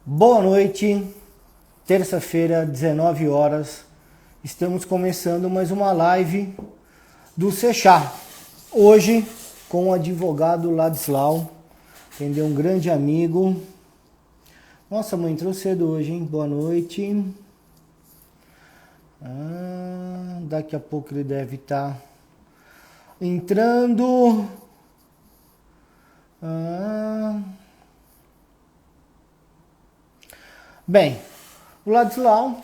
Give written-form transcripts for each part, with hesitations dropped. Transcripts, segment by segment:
Boa noite, terça-feira, 19 horas. Estamos começando mais uma live do Sechá. Hoje com o advogado Ladislau, entendeu? Um grande amigo. Nossa, mãe, entrou cedo hoje, hein? Boa noite. Daqui a pouco ele deve estar entrando. Bem, o Ladislau,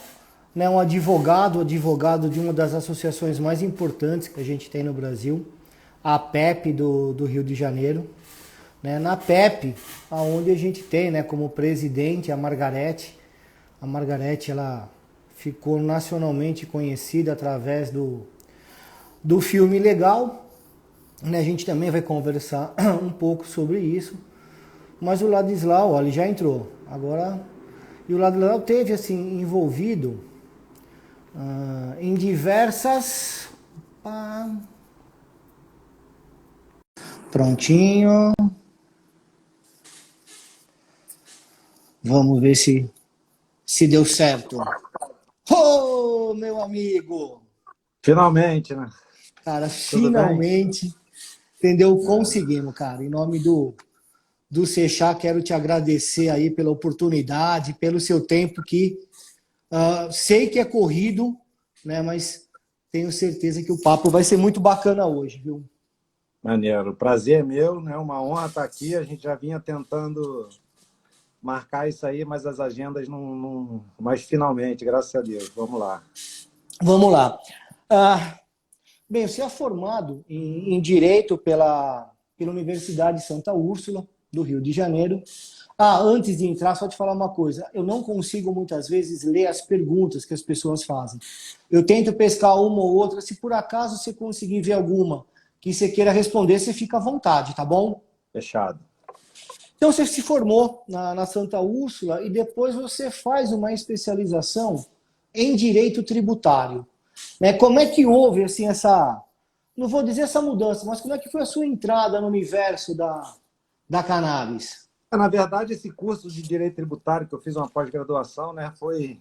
né, um advogado de uma das associações mais importantes que a gente tem no Brasil, a PEP do Rio de Janeiro. Né, na PEP, onde a gente tem, né, como presidente a Margarete. A Margarete, ela ficou nacionalmente conhecida através do filme Legal. Né, a gente também vai conversar um pouco sobre isso. Mas o Ladislau, olha, ele já entrou. Agora, e o Ladislau teve assim envolvido em diversas. Prontinho. Vamos ver se deu certo. Oh, meu amigo! Finalmente, né? Cara, Tudo bem? finalmente, entendeu? Conseguimos, cara. Em nome do Sechá, quero te agradecer aí pela oportunidade, pelo seu tempo que sei que é corrido, né? Mas tenho certeza que o papo vai ser muito bacana hoje, viu? Maneiro. O prazer é meu, né? Uma honra estar aqui. A gente já vinha tentando marcar isso aí, mas as agendas não. Mas finalmente, graças a Deus. Vamos lá. Vamos lá. Ah, Bem, você é formado em Direito pela Universidade Santa Úrsula, do Rio de Janeiro. Antes de entrar, só te falar uma coisa. Eu não consigo, muitas vezes, ler as perguntas que as pessoas fazem. Eu tento pescar uma ou outra. Se por acaso você conseguir ver alguma que você queira responder, você fica à vontade, tá bom? Fechado. Então, você se formou na Santa Úrsula e depois você faz uma especialização em Direito Tributário. Né? Como é que houve assim essa, não vou dizer essa mudança, mas como é que foi a sua entrada no universo da cannabis? Na verdade, esse curso de Direito Tributário, que eu fiz uma pós-graduação, né, foi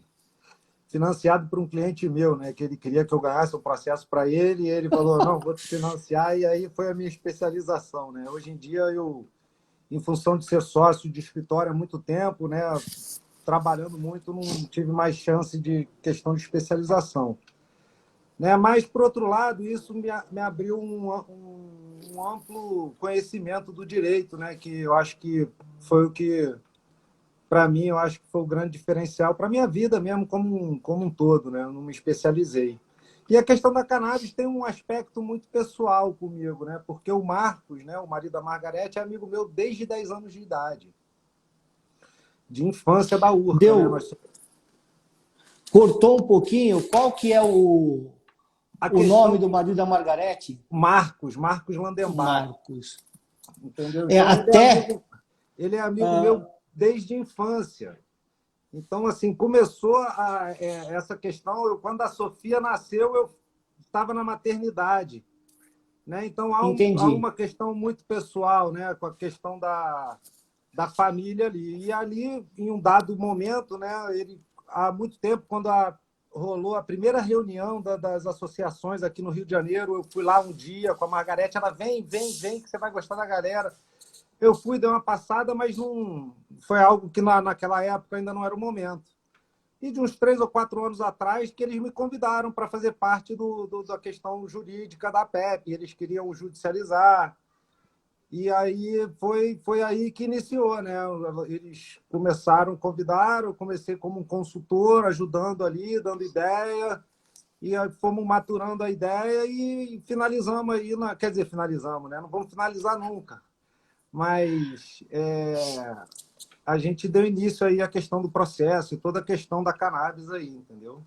financiado por um cliente meu, né, que ele queria que eu ganhasse um processo para ele, e ele falou, não, vou te financiar, e aí foi a minha especialização. Né? Hoje em dia, em função de ser sócio de escritório há muito tempo, né, trabalhando muito, não tive mais chance de questão de especialização. Né? Mas, por outro lado, isso me abriu um amplo conhecimento do direito, né? Que eu acho que foi o que, para mim, eu acho que foi o grande diferencial para a minha vida mesmo como um todo. Né? Eu não me especializei. E a questão da cannabis tem um aspecto muito pessoal comigo, né? Porque o Marcos, né, o marido da Margarete, é amigo meu desde 10 anos de idade, de infância da Urca. Né? Deu, cortou um pouquinho, qual que é A o nome questão do marido da Margarete? Marcos Landenbach, Marcos. entendeu? É Então até, ele é amigo meu desde a infância. Então, assim, começou essa questão. Quando a Sofia nasceu, eu estava na maternidade. Né? Então, há entendi. uma questão muito pessoal, né? Com a questão da família ali. E ali, em um dado momento, né? Há muito tempo, quando rolou a primeira reunião das associações aqui no Rio de Janeiro, eu fui lá um dia com a Margarete. Ela, vem, que você vai gostar da galera. Eu fui, dei uma passada, mas não foi algo que naquela época ainda não era o momento. E de uns 3 ou 4 anos atrás, que eles me convidaram para fazer parte da questão jurídica da PEP. Eles queriam judicializar. E aí foi aí que iniciou. Né? Eles começaram, convidaram, eu comecei como um consultor, ajudando ali, dando ideia. E aí fomos maturando a ideia e finalizamos aí. Quer dizer, finalizamos, né? Não vamos finalizar nunca. Mas a gente deu início aí à questão do processo e toda a questão da cannabis aí, entendeu?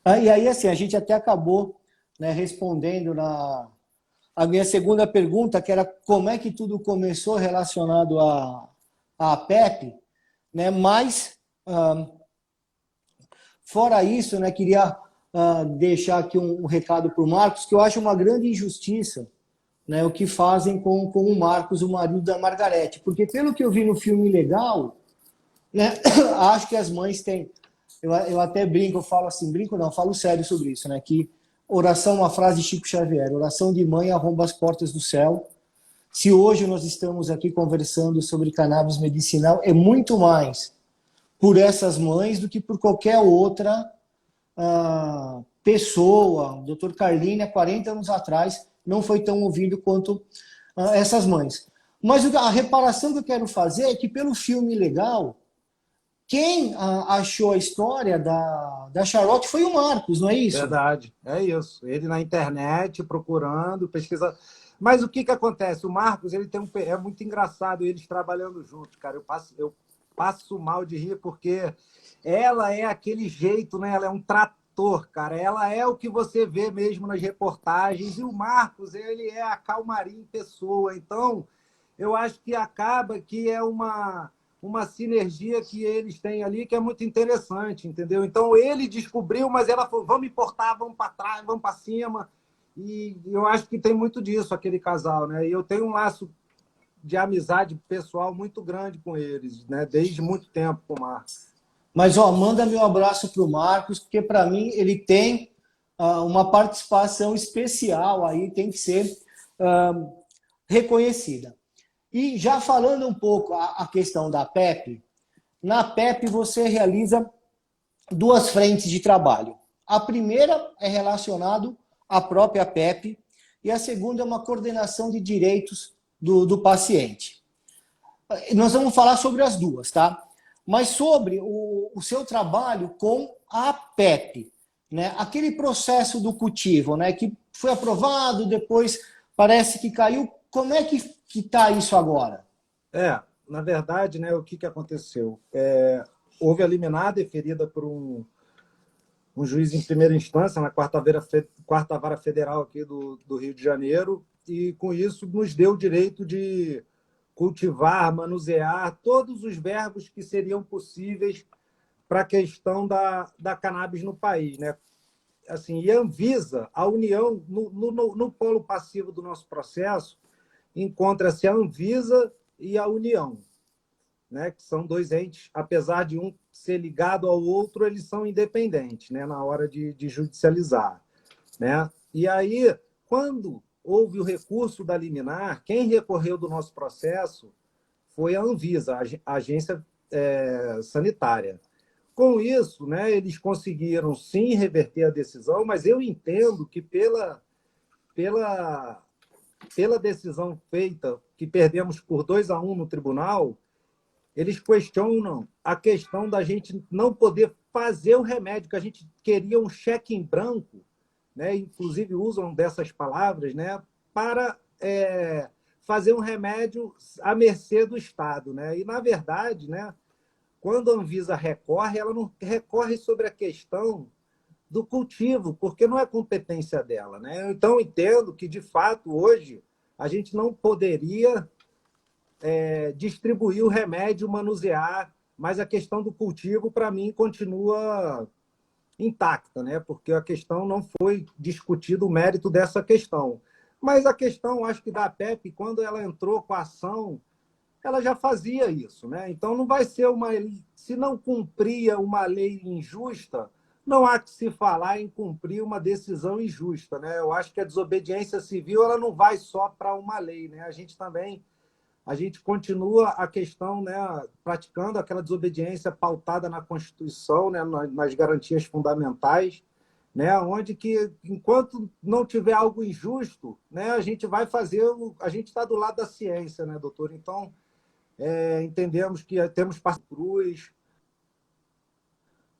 E aí, assim, a gente até acabou, né, respondendo a minha segunda pergunta, que era como é que tudo começou relacionado à PEP, né? Mas, fora isso, né, queria deixar aqui um recado para o Marcos, que eu acho uma grande injustiça, né, o que fazem com o Marcos, o marido da Margarete. Porque, pelo que eu vi no filme Legal, né? Acho que as mães têm. Eu até brinco, eu falo assim, brinco não, falo sério sobre isso, né? Que oração, uma frase de Chico Xavier, oração de mãe arromba as portas do céu. Se hoje nós estamos aqui conversando sobre cannabis medicinal, é muito mais por essas mães do que por qualquer outra pessoa. O doutor Carline, há 40 anos atrás, não foi tão ouvido quanto essas mães. Mas a reparação que eu quero fazer é que, pelo filme legal, quem achou a história da Charlotte foi o Marcos, não é isso? Verdade, é isso. Ele na internet, procurando, pesquisando. Mas o que que acontece? O Marcos, ele tem é muito engraçado eles trabalhando juntos, cara. Eu passo mal de rir porque ela é aquele jeito, né? Ela é um trator, cara. Ela é o que você vê mesmo nas reportagens. E o Marcos, ele é a calmaria em pessoa. Então, eu acho que acaba que é uma sinergia que eles têm ali que é muito interessante, entendeu? Então ele descobriu, mas ela falou, vamos importar, vamos para trás, vamos para cima. E eu acho que tem muito disso, aquele casal, né? E eu tenho um laço de amizade pessoal muito grande com eles, né? Desde muito tempo com o Marcos. Mas ó, manda meu abraço para o Marcos, porque para mim ele tem uma participação especial aí, tem que ser reconhecida. E já falando um pouco a questão da PEP, na PEP você realiza duas frentes de trabalho. A primeira é relacionado à própria PEP e a segunda é uma coordenação de direitos do paciente. Nós vamos falar sobre as duas, tá? Mas sobre o seu trabalho com a PEP, né? Aquele processo do cultivo, né? Que foi aprovado, depois parece que caiu. Como é que está isso agora? Na verdade, né, o que que aconteceu? Houve a liminar deferida por um juiz em primeira instância, na quarta vara federal aqui do Rio de Janeiro, e com isso nos deu o direito de cultivar, manusear todos os verbos que seriam possíveis para a questão da cannabis no país, né? Assim, e a Anvisa, a União, no polo passivo do nosso processo, encontra-se a Anvisa e a União, né, que são dois entes, apesar de um ser ligado ao outro, eles são independentes, né, na hora de judicializar, né? E aí, quando houve o recurso da liminar, quem recorreu do nosso processo foi a Anvisa, a agência sanitária. Com isso, né, eles conseguiram sim reverter a decisão, mas eu entendo que pela, pela decisão feita, que perdemos por 2-1 no tribunal, eles questionam a questão da gente não poder fazer o remédio, que a gente queria um cheque em branco, né? Inclusive usam dessas palavras, né? Para fazer um remédio à mercê do Estado, né? E, na verdade, né, quando a Anvisa recorre, ela não recorre sobre a questão do cultivo, porque não é competência dela, né? Então, entendo que, de fato, hoje, a gente não poderia distribuir o remédio, manusear, mas a questão do cultivo, para mim, continua intacta, né? Porque a questão não foi discutido o mérito dessa questão. Mas a questão, acho que da PEP, quando ela entrou com a ação, ela já fazia isso, né? Então não vai ser uma. Se não cumpria uma lei injusta, não há que se falar em cumprir uma decisão injusta, né? Eu acho que a desobediência civil ela não vai só para uma lei, né? A gente continua a questão, né, praticando aquela desobediência pautada na Constituição, né, nas garantias fundamentais, né, onde que, enquanto não tiver algo injusto, né, a gente vai fazer, a gente está do lado da ciência, né, doutor? Então, entendemos que temos cruz,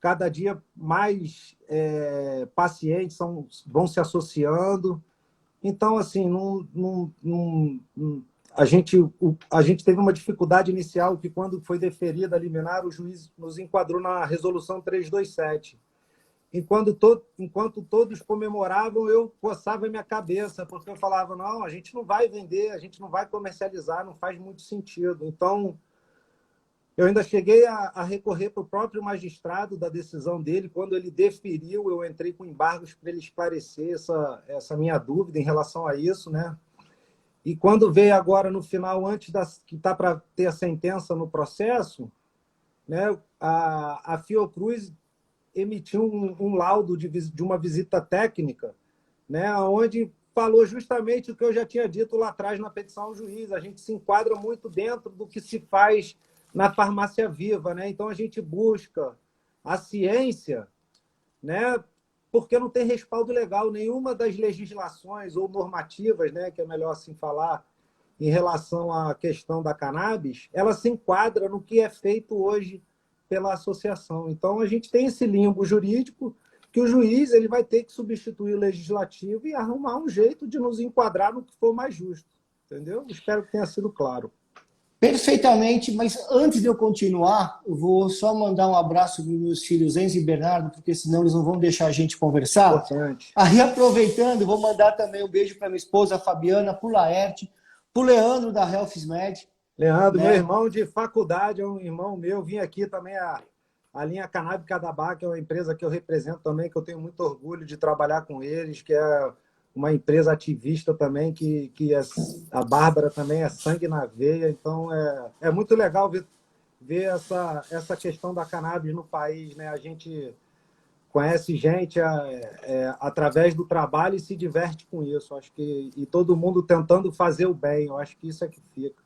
cada dia mais pacientes vão se associando. Então, assim, a gente teve uma dificuldade inicial que, quando foi deferida a liminar, o juiz nos enquadrou na resolução 327. Enquanto todos comemoravam, eu coçava a minha cabeça, porque eu falava, não, a gente não vai vender, a gente não vai comercializar, não faz muito sentido. Então, eu ainda cheguei a recorrer para o próprio magistrado da decisão dele. Quando ele deferiu, eu entrei com embargos para ele esclarecer essa minha dúvida em relação a isso, né? E quando veio agora no final, que está para ter a sentença no processo, né, a Fiocruz emitiu um laudo de uma visita técnica, né, onde falou justamente o que eu já tinha dito lá atrás na petição ao juiz. A gente se enquadra muito dentro do que se faz na farmácia viva, né? Então a gente busca a ciência, né? Porque não tem respaldo legal nenhuma das legislações ou normativas, né? Que é melhor assim falar, em relação à questão da cannabis, ela se enquadra no que é feito hoje pela associação. Então, a gente tem esse limbo jurídico que o juiz ele vai ter que substituir o legislativo e arrumar um jeito de nos enquadrar no que for mais justo. Entendeu? Espero que tenha sido claro. Perfeitamente, mas antes de eu continuar, eu vou só mandar um abraço para os meus filhos Enzo e Bernardo, porque senão eles não vão deixar a gente conversar. Importante. Aí, aproveitando, vou mandar também um beijo para minha esposa, Fabiana, para o Laerte, para o Leandro, da HealthsMed. Leandro, Né? meu irmão de faculdade, é um irmão meu. Vim aqui também a linha Canábica da Bar, que é uma empresa que eu represento também, que eu tenho muito orgulho de trabalhar com eles, que é uma empresa ativista também, que a Bárbara também é sangue na veia. Então, é muito legal ver essa questão da cannabis no país, né? A gente conhece gente através do trabalho e se diverte com isso. Acho que e todo mundo tentando fazer o bem. Eu acho que isso é que fica.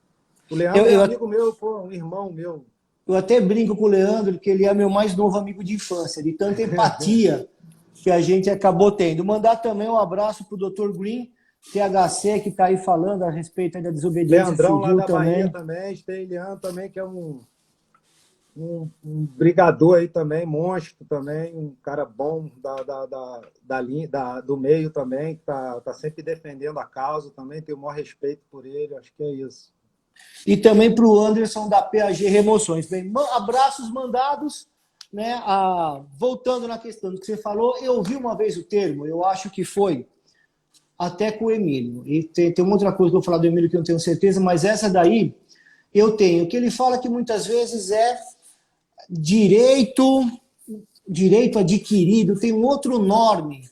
O Leandro é amigo meu, pô, um irmão meu. Eu até brinco com o Leandro, que ele é meu mais novo amigo de infância, de tanta empatia que a gente acabou tendo. Mandar também um abraço para o Dr. Green, THC, que está aí falando a respeito da desobediência Leandrão lá civil da também. Bahia também, Esteliano também, que é um brigador aí também, monstro também, um cara bom do meio também, que tá sempre defendendo a causa também, tenho o maior respeito por ele, acho que é isso. E também para o Anderson da PAG Remoções. Bem, abraços mandados. Né? Voltando na questão do que você falou, eu ouvi uma vez o termo, eu acho que foi até com o Emílio. E tem uma outra coisa que eu vou falar do Emílio que eu não tenho certeza, mas essa daí eu tenho. Que ele fala que muitas vezes é direito adquirido, tem um outro nome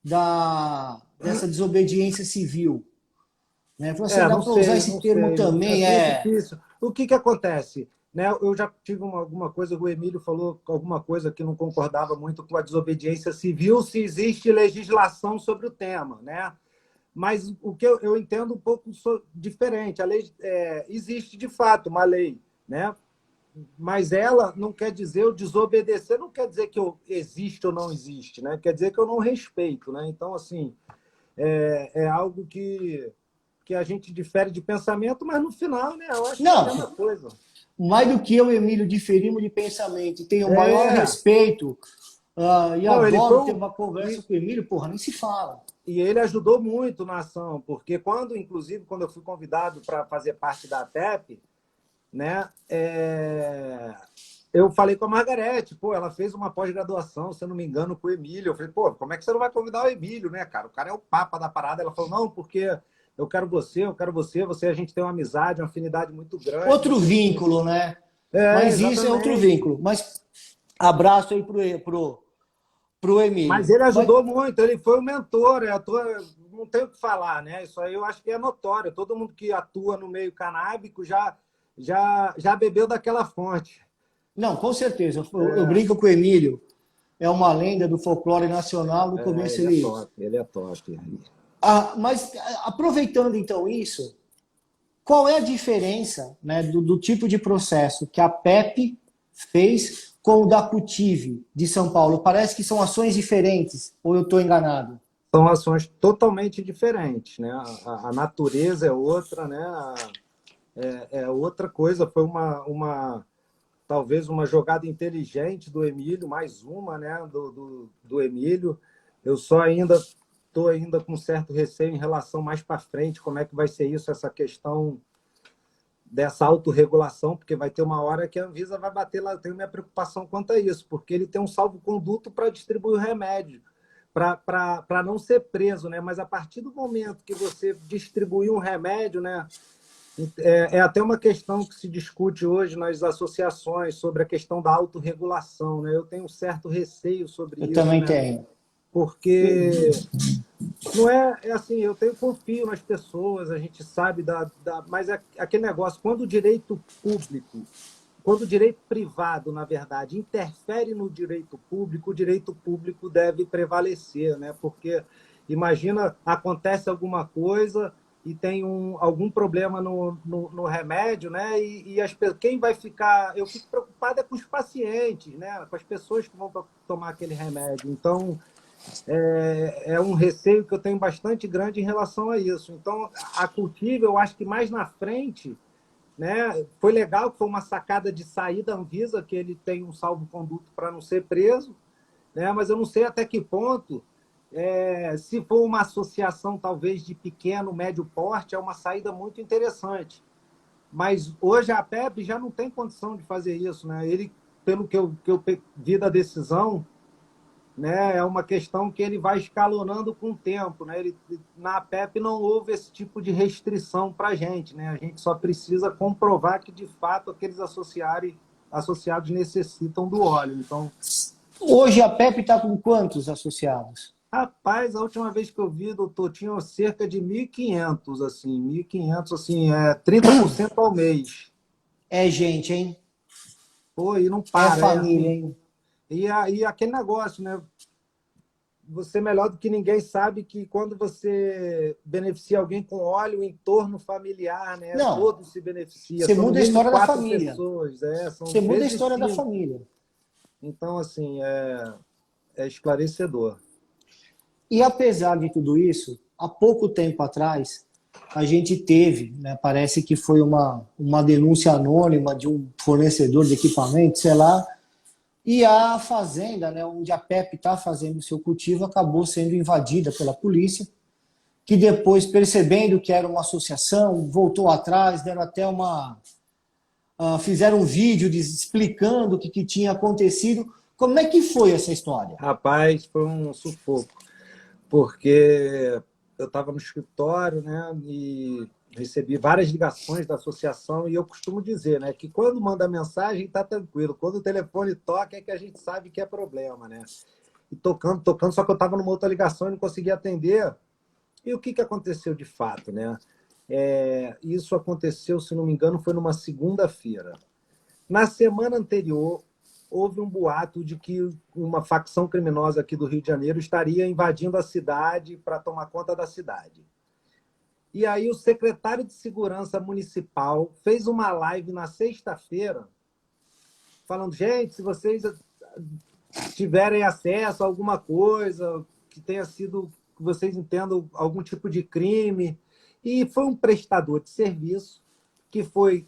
dessa desobediência civil. Né? Você dá Não para usar sei, esse não termo sei. também. Assim é difícil. O que acontece? Né? Eu já tive alguma coisa, o Emílio falou alguma coisa que não concordava muito com a desobediência civil, se existe legislação sobre o tema. Né? Mas o que eu entendo um pouco diferente. A lei existe, de fato, uma lei, né? Mas ela não quer dizer, eu desobedecer não quer dizer que eu existe ou não existe, né? Quer dizer que eu não respeito. Né? Então, assim, é algo que a gente difere de pensamento, mas no final, né, eu acho que é a mesma coisa. Mais do que eu, Emílio, diferimos de pensamento, tenho o maior respeito e adoro ter uma conversa com o Emílio, porra, nem se fala. E ele ajudou muito na ação, porque inclusive, quando eu fui convidado para fazer parte da ATEP, né, eu falei com a Margarete, pô, ela fez uma pós-graduação, se eu não me engano, com o Emílio. Eu falei, pô, como é que você não vai convidar o Emílio, né, cara? O cara é o papa da parada. Ela falou, não, porque eu quero você, a gente tem uma amizade, uma afinidade muito grande. Outro vínculo, né? Mas exatamente. Isso é outro vínculo. Mas abraço aí pro Emílio. Mas ele ajudou muito, ele foi o mentor, não tenho o que falar, né? Isso aí eu acho que é notório. Todo mundo que atua no meio canábico já bebeu daquela fonte. Não, com certeza. Eu brinco com o Emílio. É uma lenda do folclore nacional. No começo ele é top. Mas aproveitando então isso, qual é a diferença, né, do tipo de processo que a PEP fez com o da Cultive de São Paulo? Parece que são ações diferentes, ou eu estou enganado? São ações totalmente diferentes, né? A natureza é outra, né? É outra coisa. Foi talvez uma jogada inteligente do Emílio, mais uma, né? Do Emílio. Eu só estou ainda com certo receio em relação mais para frente, como é que vai ser isso, essa questão dessa autorregulação, porque vai ter uma hora que a Anvisa vai bater lá. Eu tenho minha preocupação quanto a isso, porque ele tem um salvo-conduto para distribuir o remédio, para não ser preso, né? Mas a partir do momento que você distribuir um remédio, né? É até uma questão que se discute hoje nas associações sobre a questão da autorregulação, né? Eu tenho um certo receio sobre isso. Eu também né? tenho. Porque não assim, eu confio nas pessoas, a gente sabe mas é aquele negócio, quando o direito público quando o direito privado, na verdade, interfere no direito público, o direito público deve prevalecer, né? Porque imagina, acontece alguma coisa e tem algum problema no remédio, né? Quem vai ficar... Eu fico preocupado é com os pacientes, né? Com as pessoas que vão tomar aquele remédio. Então, é um receio que eu tenho bastante grande em relação a isso. Então, a Cultiva, eu acho que mais na frente, né? Foi legal que foi uma sacada de sair da Anvisa, que ele tem um salvo-conduto para não ser preso, né? Mas eu não sei até que ponto, se for uma associação talvez de pequeno, médio porte, é uma saída muito interessante. Mas hoje a PEP já não tem condição de fazer isso, né? Ele, pelo que eu vi da decisão, né, é uma questão que ele vai escalonando com o tempo, né? Na PEP não houve esse tipo de restrição para a gente, né? A gente só precisa comprovar que, de fato, aqueles associados necessitam do óleo. Então, Hoje a PEP está com quantos associados? rapaz, a última vez que eu vi, doutor, tinha cerca de 1.500, assim, 1.500, assim, 30% ao mês. É gente, hein? Pô, e não É para, família, assim. hein? E aquele negócio, né? Você melhor do que ninguém sabe que quando você beneficia alguém com óleo, o entorno familiar, né? Não, Todos se beneficia. você São no muda a mínimo história da 4 família. pessoas, são Você muda a vezes história da 5. família. Então, assim, é esclarecedor. E apesar de tudo isso, há pouco tempo atrás, a gente teve, né, parece que foi uma denúncia anônima de um fornecedor de equipamento, sei lá, e a fazenda, né, onde a PEP está fazendo o seu cultivo, acabou sendo invadida pela polícia, que depois, percebendo que era uma associação, voltou atrás, deram até fizeram um vídeo explicando o que tinha acontecido. Como é que foi essa história? Rapaz, foi um sufoco, porque eu estava no escritório, né? E recebi várias ligações da associação e eu costumo dizer, né, que quando manda mensagem está tranquilo, quando o telefone toca é que a gente sabe que é problema, né? E tocando, tocando, só que eu estava numa outra ligação e não conseguia atender. E o que aconteceu de fato, né? Isso aconteceu, se não me engano, foi numa segunda-feira. Na semana anterior, houve um boato de que uma facção criminosa aqui do Rio de Janeiro estaria invadindo a cidade para tomar conta da cidade. E aí o secretário de Segurança Municipal fez uma live na sexta-feira falando, gente, se vocês tiverem acesso a alguma coisa que tenha sido, que vocês entendam, algum tipo de crime. E foi um prestador de serviço que foi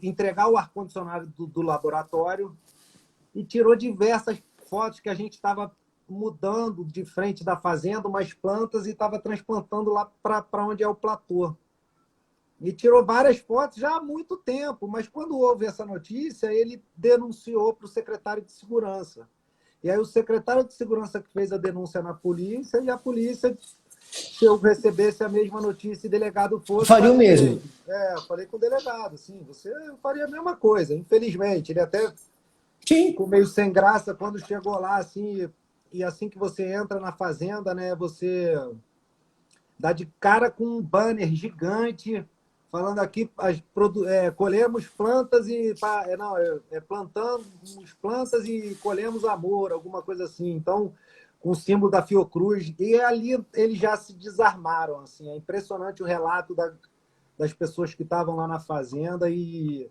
entregar o ar-condicionado do laboratório e tirou diversas fotos que a gente estava mudando de frente da fazenda umas plantas e estava transplantando lá para onde é o platô. E tirou várias fotos já há muito tempo, mas quando houve essa notícia, ele denunciou para o secretário de Segurança. E aí o secretário de Segurança que fez a denúncia na polícia, e a polícia, se eu recebesse a mesma notícia e o delegado fosse, Faria o faria o mesmo. mesmo. Eu falei com o delegado, sim, você faria a mesma coisa. Infelizmente, ele até Sim. ficou meio sem graça quando chegou lá, assim, e assim que você entra na fazenda, né, você dá de cara com um banner gigante falando aqui, colhemos plantas e... plantamos plantas e colhemos amor, alguma coisa assim. Então, com o símbolo da Fiocruz. E ali eles já se desarmaram. Assim. É impressionante o relato das pessoas que estavam lá na fazenda e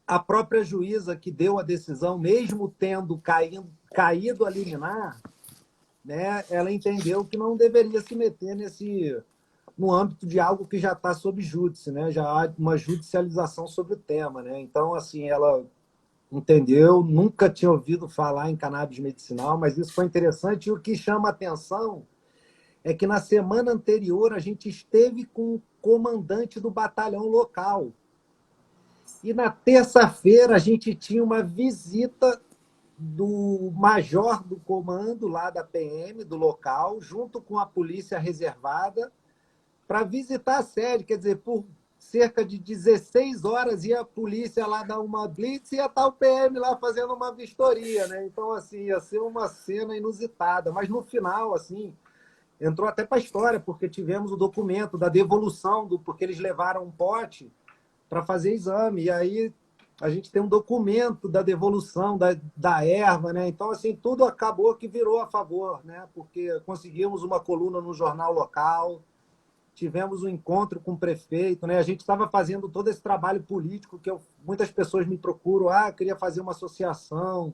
a própria juíza que deu a decisão, mesmo tendo caído a liminar, né, ela entendeu que não deveria se meter no âmbito de algo que já está sob júdice, né? Já há uma judicialização sobre o tema, né? Então, assim, ela entendeu, nunca tinha ouvido falar em cannabis medicinal, mas isso foi interessante. E o que chama a atenção é que na semana anterior a gente esteve com o comandante do batalhão local. E na terça-feira a gente tinha uma visita do major do comando lá da PM, do local, junto com a polícia reservada, para visitar a sede. Quer dizer, por cerca de 16 horas ia a polícia lá dar uma blitz e ia estar o PM lá fazendo uma vistoria, né? Então, assim, ia ser uma cena inusitada. Mas no final, assim, entrou até para a história, porque tivemos o documento da devolução, porque eles levaram um pote para fazer exame. E aí a gente tem um documento da devolução da erva, né? Então, assim, tudo acabou que virou a favor, né? Porque conseguimos uma coluna no jornal local, tivemos um encontro com o prefeito, né? A gente estava fazendo todo esse trabalho político muitas pessoas me procuram, queria fazer uma associação,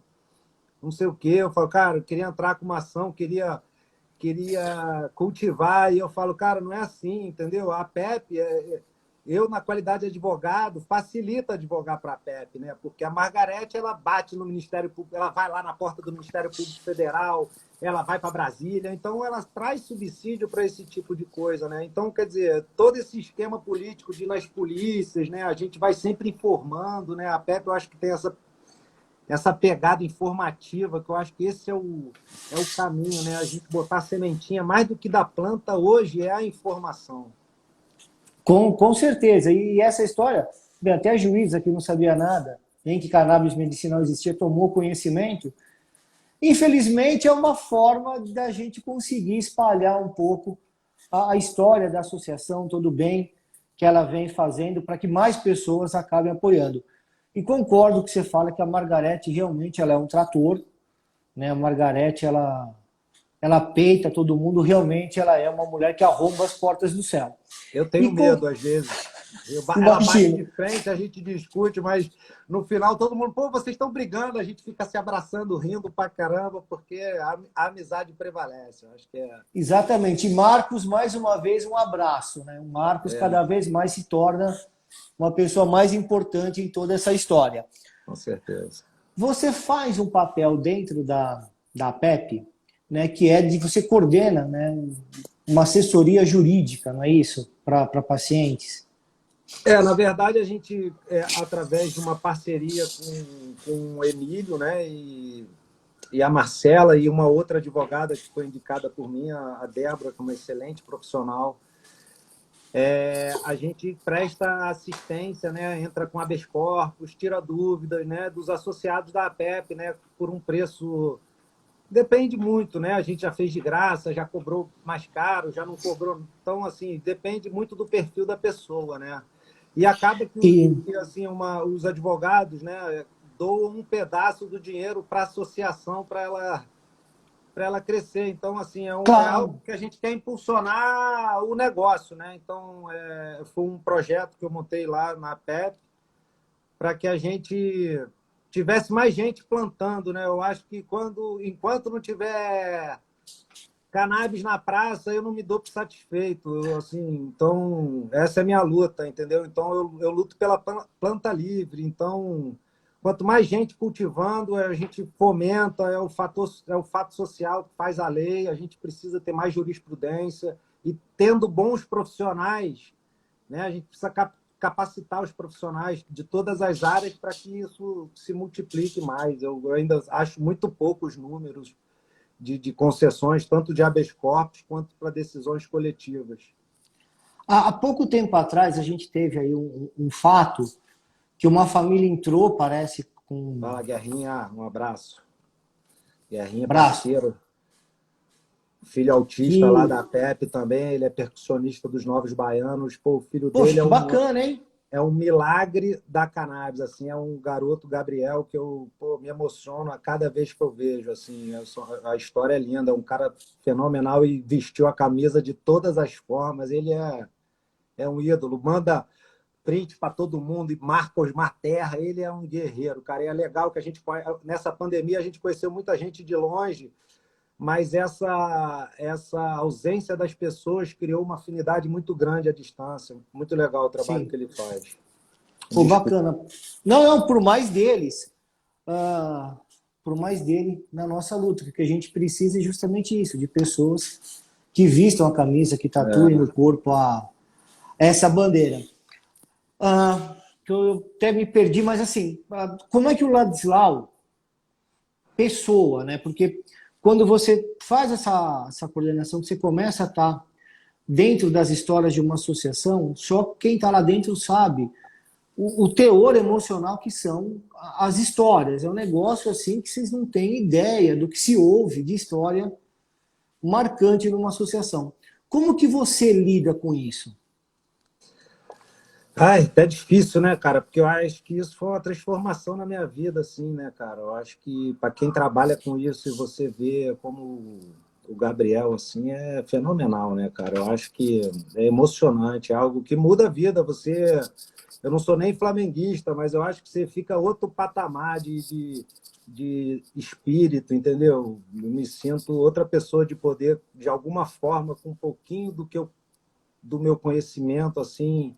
não sei o quê. Eu falo, cara, eu queria entrar com uma ação, queria cultivar, e eu falo, cara, não é assim, entendeu? A PEP, eu, na qualidade de advogado, facilita advogar para a PEP, né? Porque a Margarete, ela bate no Ministério Público, ela vai lá na porta do Ministério Público Federal, ela vai para Brasília, então ela traz subsídio para esse tipo de coisa, né? Então, quer dizer, todo esse esquema político de ir nas polícias, né? A gente vai sempre informando, né? A PEP, eu acho que tem essa pegada informativa, que eu acho que esse é o caminho, né? A gente botar a sementinha, mais do que da planta hoje, é a informação. Com certeza. E essa história, bem, até juiz aqui não sabia nada, nem que cannabis medicinal existia, tomou conhecimento. Infelizmente, é uma forma da gente conseguir espalhar um pouco a história da associação, todo o bem que ela vem fazendo para que mais pessoas acabem apoiando. E concordo que você fala que a Margarete realmente ela é um trator, né? A Margarete ela peita todo mundo, realmente ela é uma mulher que arromba as portas do céu. Eu tenho medo, às vezes. Ela bate de frente, a gente discute, mas no final todo mundo, pô, vocês estão brigando, a gente fica se abraçando, rindo pra caramba, porque a amizade prevalece. Eu acho que é. Exatamente. E Marcos, mais uma vez, um abraço, né? O Marcos cada vez mais se torna uma pessoa mais importante em toda essa história. Com certeza. Você faz um papel dentro da PEP, né, que é de você coordena, né, uma assessoria jurídica, não é isso? Para pacientes. Na verdade, a gente, através de uma parceria com o Emílio, né, e a Marcela, e uma outra advogada que foi indicada por mim, a Débora, que é uma excelente profissional, a gente presta assistência, né, entra com habeas corpus, tira dúvidas, né, dos associados da APEP, né, por um preço... Depende muito, né? A gente já fez de graça, já cobrou mais caro, já não cobrou. Então, assim, depende muito do perfil da pessoa, né? E acaba que assim, os advogados, né, doam um pedaço do dinheiro para a associação para ela crescer. Então, assim, é algo que a gente quer impulsionar o negócio, né? Então, foi um projeto que eu montei lá na PEP para que a gente tivesse mais gente plantando, né? Eu acho que enquanto não tiver cannabis na praça, eu não me dou por satisfeito. Então, essa é a minha luta, entendeu? Então, eu luto pela planta livre. Então, quanto mais gente cultivando, a gente fomenta, é o fato social que faz a lei, a gente precisa ter mais jurisprudência e tendo bons profissionais, né? A gente precisa capacitar os profissionais de todas as áreas para que isso se multiplique mais. Eu ainda acho muito pouco os números de concessões, tanto de habeas corpus quanto para decisões coletivas. Há pouco tempo atrás, a gente teve aí um fato que uma família entrou, parece, com... Fala, Guerrinha, um abraço. Guerrinha, parceiro. Filho autista lá da PEP também, ele é percussionista dos Novos Baianos. Pô, o filho dele é bacana, hein? É um milagre da cannabis, assim, é um garoto, Gabriel, que eu me emociono a cada vez que eu vejo, assim, a história é linda, é um cara fenomenal e vestiu a camisa de todas as formas, ele é um ídolo, manda print para todo mundo e marca Osmar Terra, ele é um guerreiro, cara, e é legal que nessa pandemia a gente conheceu muita gente de longe, mas essa ausência das pessoas criou uma afinidade muito grande à distância. Muito legal o trabalho que ele faz. Pô, bacana. Não, por mais deles. Por mais dele na nossa luta, porque a gente precisa justamente isso, de pessoas que vistam a camisa, que tatuem no corpo essa bandeira. Eu até me perdi, mas assim, como é que o Ladislau, pessoa, né? Porque quando você faz essa coordenação, você começa a estar dentro das histórias de uma associação, só quem está lá dentro sabe o teor emocional que são as histórias. É um negócio assim que vocês não têm ideia do que se ouve de história marcante numa associação. Como que você lida com isso? Ai, até difícil, né, cara? Porque eu acho que isso foi uma transformação na minha vida, assim, né, cara? Eu acho que para quem trabalha com isso e você vê como o Gabriel, assim, é fenomenal, né, cara? Eu acho que é emocionante, é algo que muda a vida. Eu não sou nem flamenguista, mas eu acho que você fica outro patamar de espírito, entendeu? Eu me sinto outra pessoa de poder, de alguma forma, com um pouquinho do meu conhecimento, assim,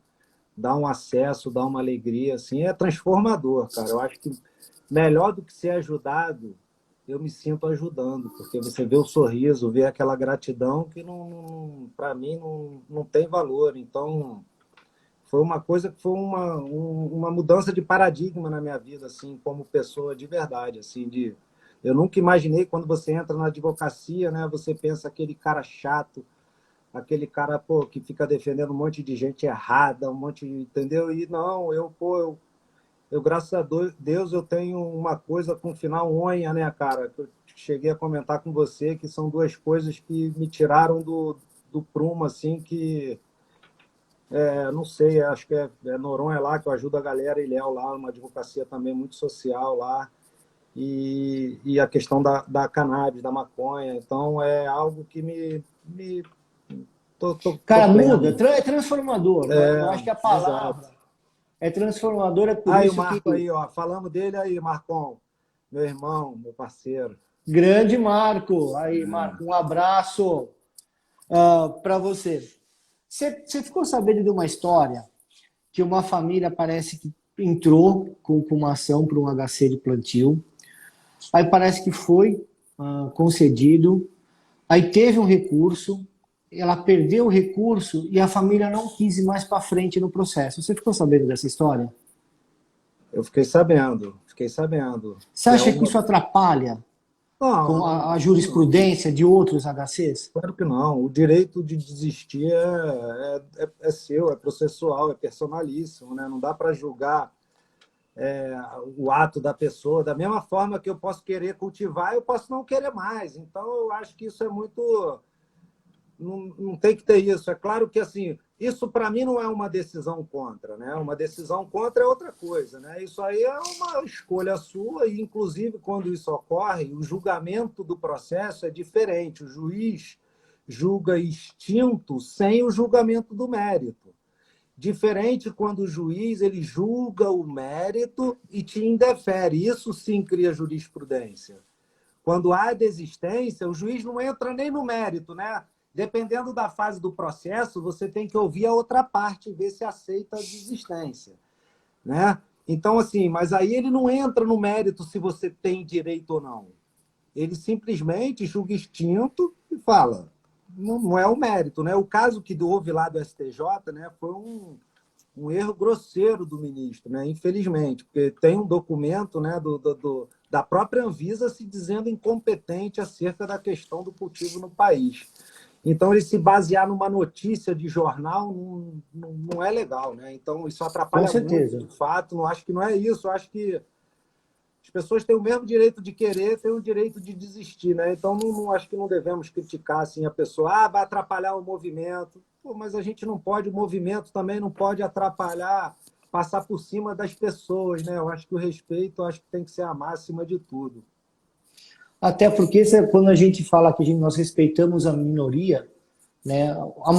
dá um acesso, dá uma alegria, assim, é transformador, cara. Eu acho que melhor do que ser ajudado, eu me sinto ajudando, porque você vê o sorriso, vê aquela gratidão que para mim não tem valor. Então, foi uma coisa que foi uma mudança de paradigma na minha vida, assim, como pessoa de verdade, assim, de eu nunca imaginei quando você entra na advocacia, né, você pensa aquele cara chato, aquele cara, pô, que fica defendendo um monte de gente errada, um monte, entendeu? E não, eu graças a Deus, eu tenho uma coisa com final onha, né, cara? Que eu cheguei a comentar com você, que são duas coisas que me tiraram do prumo, assim, que, não sei, acho que é Noronha lá, que eu ajudo a galera, e Léo lá, uma advocacia também muito social lá, e a questão da cannabis, da maconha. Então, é algo que tô Cara, muda, pleno. é transformador, né? Eu acho que a Exato. palavra é transformadora, é por Aí o isso que Marco aí, ó. Falamos dele aí, Marcon. Meu irmão, meu parceiro. grande Marco, aí Marco, um abraço para você. Você ficou sabendo de uma história que uma família parece que entrou com uma ação para um HC de plantio, aí parece que foi concedido, aí teve um recurso, ela perdeu o recurso e a família não quis ir mais para frente no processo. Você ficou sabendo dessa história? Eu fiquei sabendo, fiquei sabendo. Você Que é acha que uma. isso atrapalha Não, com não, a acho que não. jurisprudência de outros HCs? Claro que não. O direito de desistir é seu, é processual, é personalíssimo, né? Não dá para julgar o ato da pessoa. Da mesma forma que eu posso querer cultivar, eu posso não querer mais. Então, eu acho que isso é muito. Não tem que ter isso. É claro que assim, isso para mim não é uma decisão contra, né? Uma decisão contra é outra coisa, né? Isso aí é uma escolha sua e, inclusive, quando isso ocorre, o julgamento do processo é diferente. O juiz julga extinto sem o julgamento do mérito. Diferente quando o juiz ele julga o mérito e te indefere. Isso sim cria jurisprudência. Quando há desistência, o juiz não entra nem no mérito, né? Dependendo da fase do processo, você tem que ouvir a outra parte e ver se aceita a desistência, né? Então, assim, mas aí ele não entra no mérito se você tem direito ou não. Ele simplesmente julga extinto e fala, não é o mérito, né? O caso que houve lá do STJ, né, foi um erro grosseiro do ministro, né? Infelizmente, porque tem um documento, né, da própria Anvisa se dizendo incompetente acerca da questão do cultivo no país. Então, ele se basear numa notícia de jornal não é legal, né? Então, isso Com atrapalha muito, certeza. de fato. Não acho que não é isso. Eu acho que as pessoas têm o mesmo direito de querer, têm o direito de desistir, né? Então, acho que não devemos criticar assim, a pessoa, vai atrapalhar o movimento. Pô, mas a gente não pode, o movimento também não pode atrapalhar, passar por cima das pessoas, né? Eu acho que o respeito, eu acho que tem que ser a máxima de tudo. Até porque quando a gente fala que nós respeitamos a minoria, né, a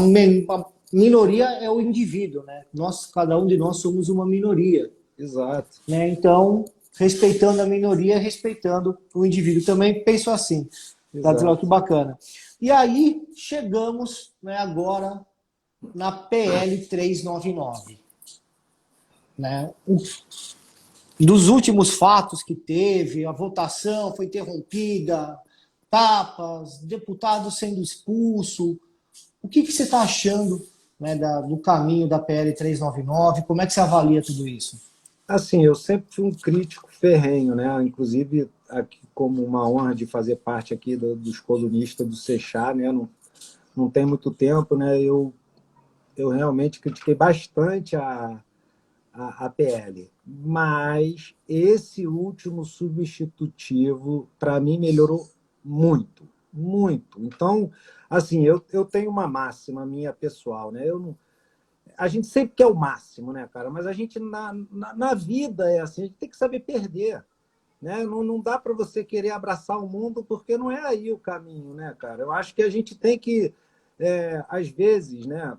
minoria é o indivíduo, né? Nós, cada um de nós somos uma minoria, Exato, né? Então, respeitando a minoria, respeitando o indivíduo. Também penso assim, Gabriel, que exato. bacana. E aí chegamos, né, agora na PL 399, né? Dos últimos fatos que teve, a votação foi interrompida, tapas, deputado sendo expulso. O que você está achando, né, do caminho da PL 399? Como é que você avalia tudo isso? Assim, eu sempre fui um crítico ferrenho, né? Inclusive, aqui, como uma honra de fazer parte aqui dos colunistas do Seixá, né? Não tem muito tempo, né? Eu realmente critiquei bastante a PL. Mas esse último substitutivo, para mim, melhorou muito, muito. Então, assim, eu tenho uma máxima minha pessoal, né? Eu não, a gente sempre quer o máximo, né, cara? Mas a gente, na vida, é assim, a gente tem que saber perder. Né? Não dá para você querer abraçar o mundo porque não é aí o caminho, né, cara? Eu acho que a gente tem que, às vezes, né?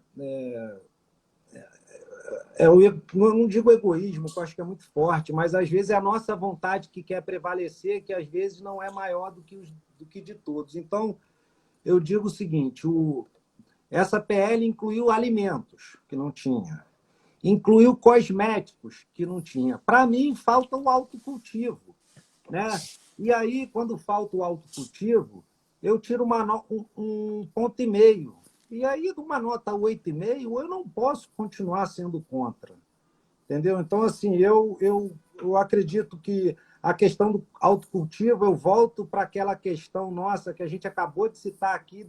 Eu não digo egoísmo, que eu acho que é muito forte, mas às vezes é a nossa vontade que quer prevalecer, que às vezes não é maior do que de todos. Então, eu digo o seguinte: essa PL incluiu alimentos, que não tinha, incluiu cosméticos, que não tinha. Para mim, falta o autocultivo. Né? E aí, quando falta o autocultivo, eu tiro um ponto e meio. E aí, de uma nota 8,5, eu não posso continuar sendo contra. Entendeu? Então, assim, eu acredito que a questão do autocultivo, eu volto para aquela questão nossa que a gente acabou de citar aqui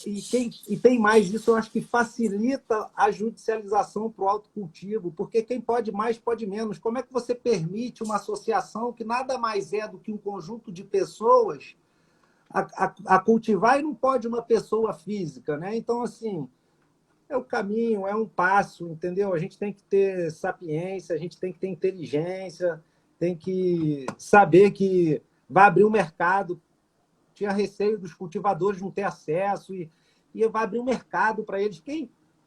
e tem mais isso, eu acho que facilita a judicialização para o autocultivo, porque quem pode mais pode menos. Como é que você permite uma associação que nada mais é do que um conjunto de pessoas a cultivar e não pode uma pessoa física, né? Então, assim, é o caminho, é um passo, entendeu? A gente tem que ter sapiência, a gente tem que ter inteligência, tem que saber que vai abrir um mercado. Tinha receio dos cultivadores não ter acesso e vai abrir um mercado para eles.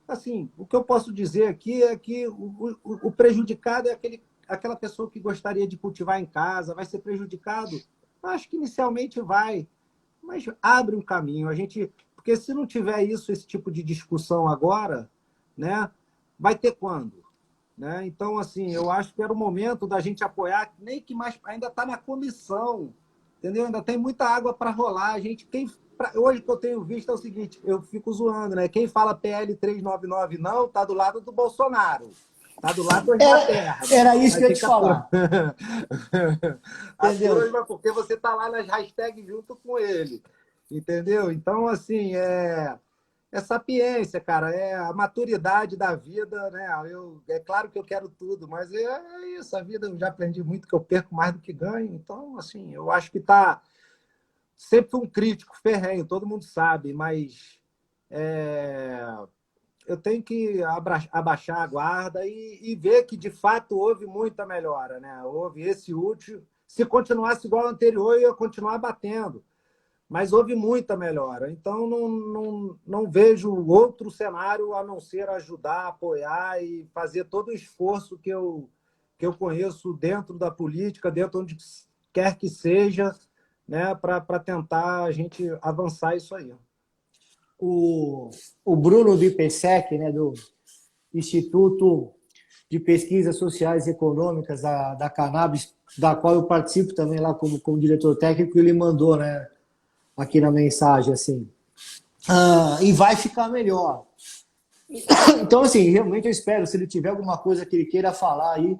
Assim, o que eu posso dizer aqui é que o prejudicado é aquela pessoa que gostaria de cultivar em casa, vai ser prejudicado? Acho que inicialmente vai, mas abre um caminho. Porque se não tiver esse tipo de discussão agora, né, vai ter quando? Né? Então, assim, eu acho que era o momento da gente apoiar, nem que mais ainda está na comissão. Entendeu? Ainda tem muita água para rolar. Hoje que eu tenho visto é o seguinte, eu fico zoando, né? Quem fala PL 399 não, está do lado do Bolsonaro. Está do lado da terra. Era isso que eu ia te falar. Entendeu? Porque você está lá nas hashtags junto com ele. Entendeu? Então, assim, é sapiência, cara, é a maturidade da vida, né? É claro que eu quero tudo, mas é isso, a vida eu já aprendi muito que eu perco mais do que ganho, então, assim, eu acho que tá sempre fui um crítico ferrenho, todo mundo sabe, mas eu tenho que abaixar a guarda e ver que, de fato, houve muita melhora, né? Houve esse último, se continuasse igual ao anterior, eu ia continuar batendo. Mas houve muita melhora. Então, não vejo outro cenário a não ser ajudar, apoiar e fazer todo o esforço que eu conheço dentro da política, dentro onde quer que seja, né, para tentar a gente avançar isso aí. O Bruno do IPSEC, né, do Instituto de Pesquisas Sociais e Econômicas da Cannabis, da qual eu participo também lá como diretor técnico, ele mandou, né, aqui na mensagem, assim, e vai ficar melhor. Então, assim, realmente eu espero, se ele tiver alguma coisa que ele queira falar aí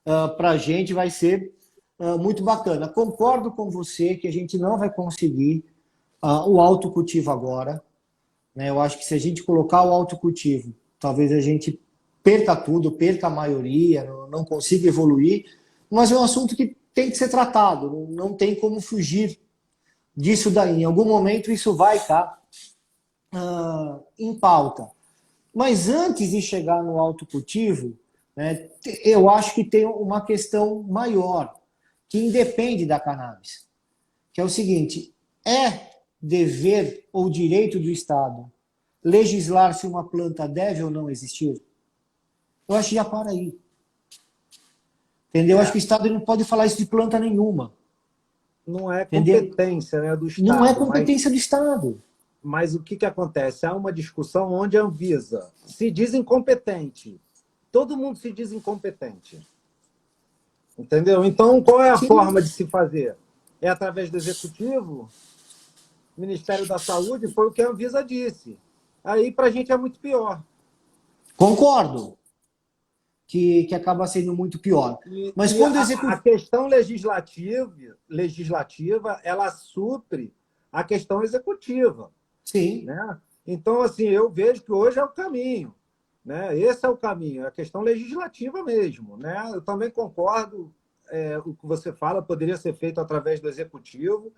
para a gente, vai ser muito bacana. Concordo com você que a gente não vai conseguir o autocultivo agora, né? Eu acho que se a gente colocar o autocultivo, talvez a gente perca tudo, perca a maioria, não consiga evoluir, mas é um assunto que tem que ser tratado, não tem como fugir disso daí. Em algum momento isso vai estar em pauta. Mas antes de chegar no autocultivo, né, eu acho que tem uma questão maior, que independe da cannabis, que é o seguinte: é dever ou direito do Estado legislar se uma planta deve ou não existir? Eu acho que já para aí. Entendeu? Eu acho que o Estado não pode falar isso de planta nenhuma. Não é competência, né, do Estado. Não é competência do Estado. Mas o que acontece? Há uma discussão onde a Anvisa se diz incompetente. Todo mundo se diz incompetente. Entendeu? Então, qual é a forma de se fazer? É através do Executivo? Ministério da Saúde? Foi o que a Anvisa disse. Aí, para a gente, é muito pior. Concordo que acaba sendo muito pior. Mas quando a questão legislativa, ela supre a questão executiva. Sim. Né? Então, assim, eu vejo que hoje é o caminho. Né? Esse é o caminho, é a questão legislativa mesmo. Né? Eu também concordo, o que você fala poderia ser feito através do executivo,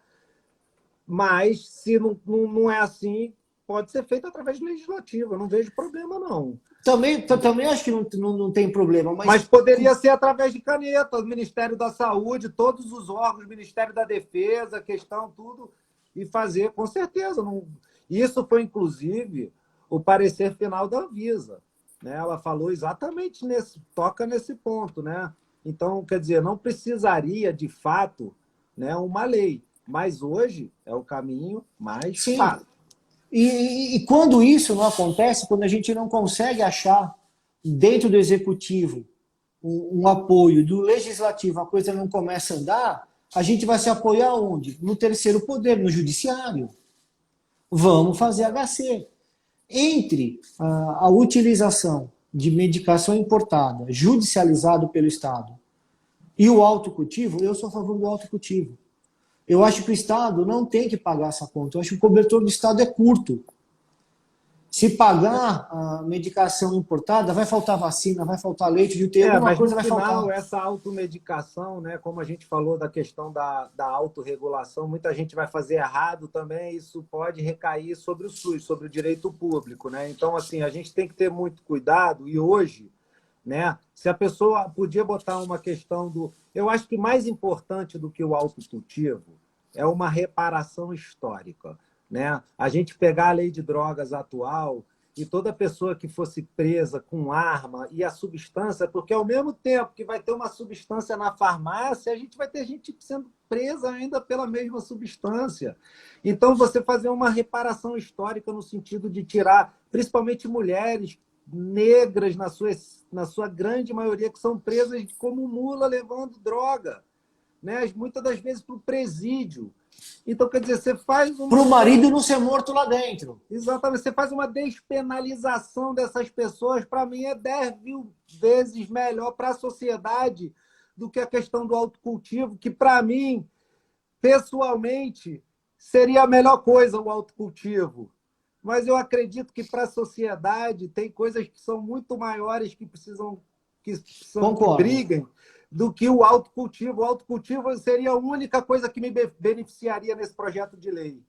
mas se não é assim, pode ser feito através do legislativo. Eu não vejo problema, não. Também acho que não tem problema. Mas poderia ser através de caneta, o Ministério da Saúde, todos os órgãos, Ministério da Defesa, questão, tudo, e fazer, com certeza. Não... Isso foi, inclusive, o parecer final da Anvisa. Né? Ela falou exatamente toca nesse ponto. Né? Então, quer dizer, não precisaria, de fato, né, uma lei. Mas hoje é o caminho mais fácil. E quando isso não acontece, quando a gente não consegue achar dentro do executivo um apoio do legislativo, a coisa não começa a andar, a gente vai se apoiar onde? No terceiro poder, no judiciário. Vamos fazer HC. Entre a utilização de medicação importada, judicializado pelo Estado, e o autocultivo, eu sou a favor do autocultivo. Eu acho que o Estado não tem que pagar essa conta. Eu acho que o cobertor do Estado é curto. Se pagar a medicação importada, vai faltar vacina, vai faltar leite de UTI, alguma coisa vai faltar. Essa automedicação, né, como a gente falou da questão da autorregulação, muita gente vai fazer errado também, isso pode recair sobre o SUS, sobre o direito público. Né? Então, assim, a gente tem que ter muito cuidado e hoje, né, se a pessoa podia botar uma questão do... Eu acho que mais importante do que o autocultivo é uma reparação histórica. Né? A gente pegar a lei de drogas atual e toda pessoa que fosse presa com arma e a substância, porque ao mesmo tempo que vai ter uma substância na farmácia, a gente vai ter gente sendo presa ainda pela mesma substância. Então, você fazer uma reparação histórica no sentido de tirar, principalmente mulheres negras, na sua grande maioria, que são presas como mula levando droga, né? Muitas das vezes para o presídio. Então, quer dizer, você faz para o marido não ser morto lá dentro. Exatamente. Você faz uma despenalização dessas pessoas, para mim, é 10.000 vezes melhor para a sociedade do que a questão do autocultivo, que, para mim, pessoalmente, seria a melhor coisa o autocultivo. Mas eu acredito que para a sociedade tem coisas que são muito maiores que que briguem do que o autocultivo. O autocultivo seria a única coisa que me beneficiaria nesse projeto de lei.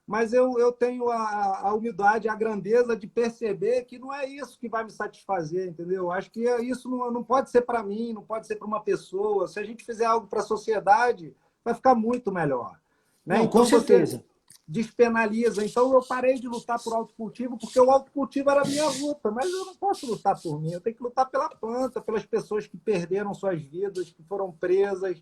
Mas eu tenho a humildade, a grandeza de perceber que não é isso que vai me satisfazer, entendeu? Eu acho que isso não pode ser para mim, não pode ser para uma pessoa. Se a gente fizer algo para a sociedade, vai ficar muito melhor. Né? Não, então, com certeza. Despenaliza. Então, eu parei de lutar por autocultivo, porque o autocultivo era a minha luta, mas eu não posso lutar por mim, eu tenho que lutar pela planta, pelas pessoas que perderam suas vidas, que foram presas.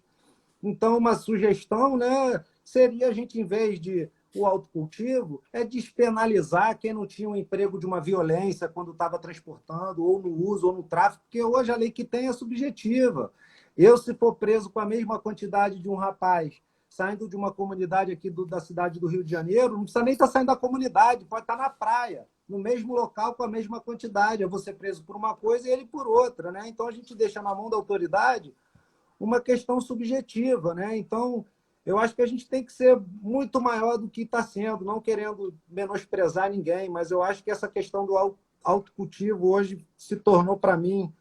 Então, uma sugestão, né, seria a gente, em vez de o autocultivo, é despenalizar quem não tinha um emprego de uma violência quando estava transportando, ou no uso, ou no tráfico, porque hoje a lei que tem é subjetiva. Eu, se for preso com a mesma quantidade de um rapaz saindo de uma comunidade aqui da cidade do Rio de Janeiro, não precisa nem estar saindo da comunidade, pode estar na praia, no mesmo local com a mesma quantidade. Eu vou ser preso por uma coisa e ele por outra. Né? Então, a gente deixa na mão da autoridade uma questão subjetiva. Né? Então, eu acho que a gente tem que ser muito maior do que está sendo, não querendo menosprezar ninguém, mas eu acho que essa questão do autocultivo hoje se tornou, para mim,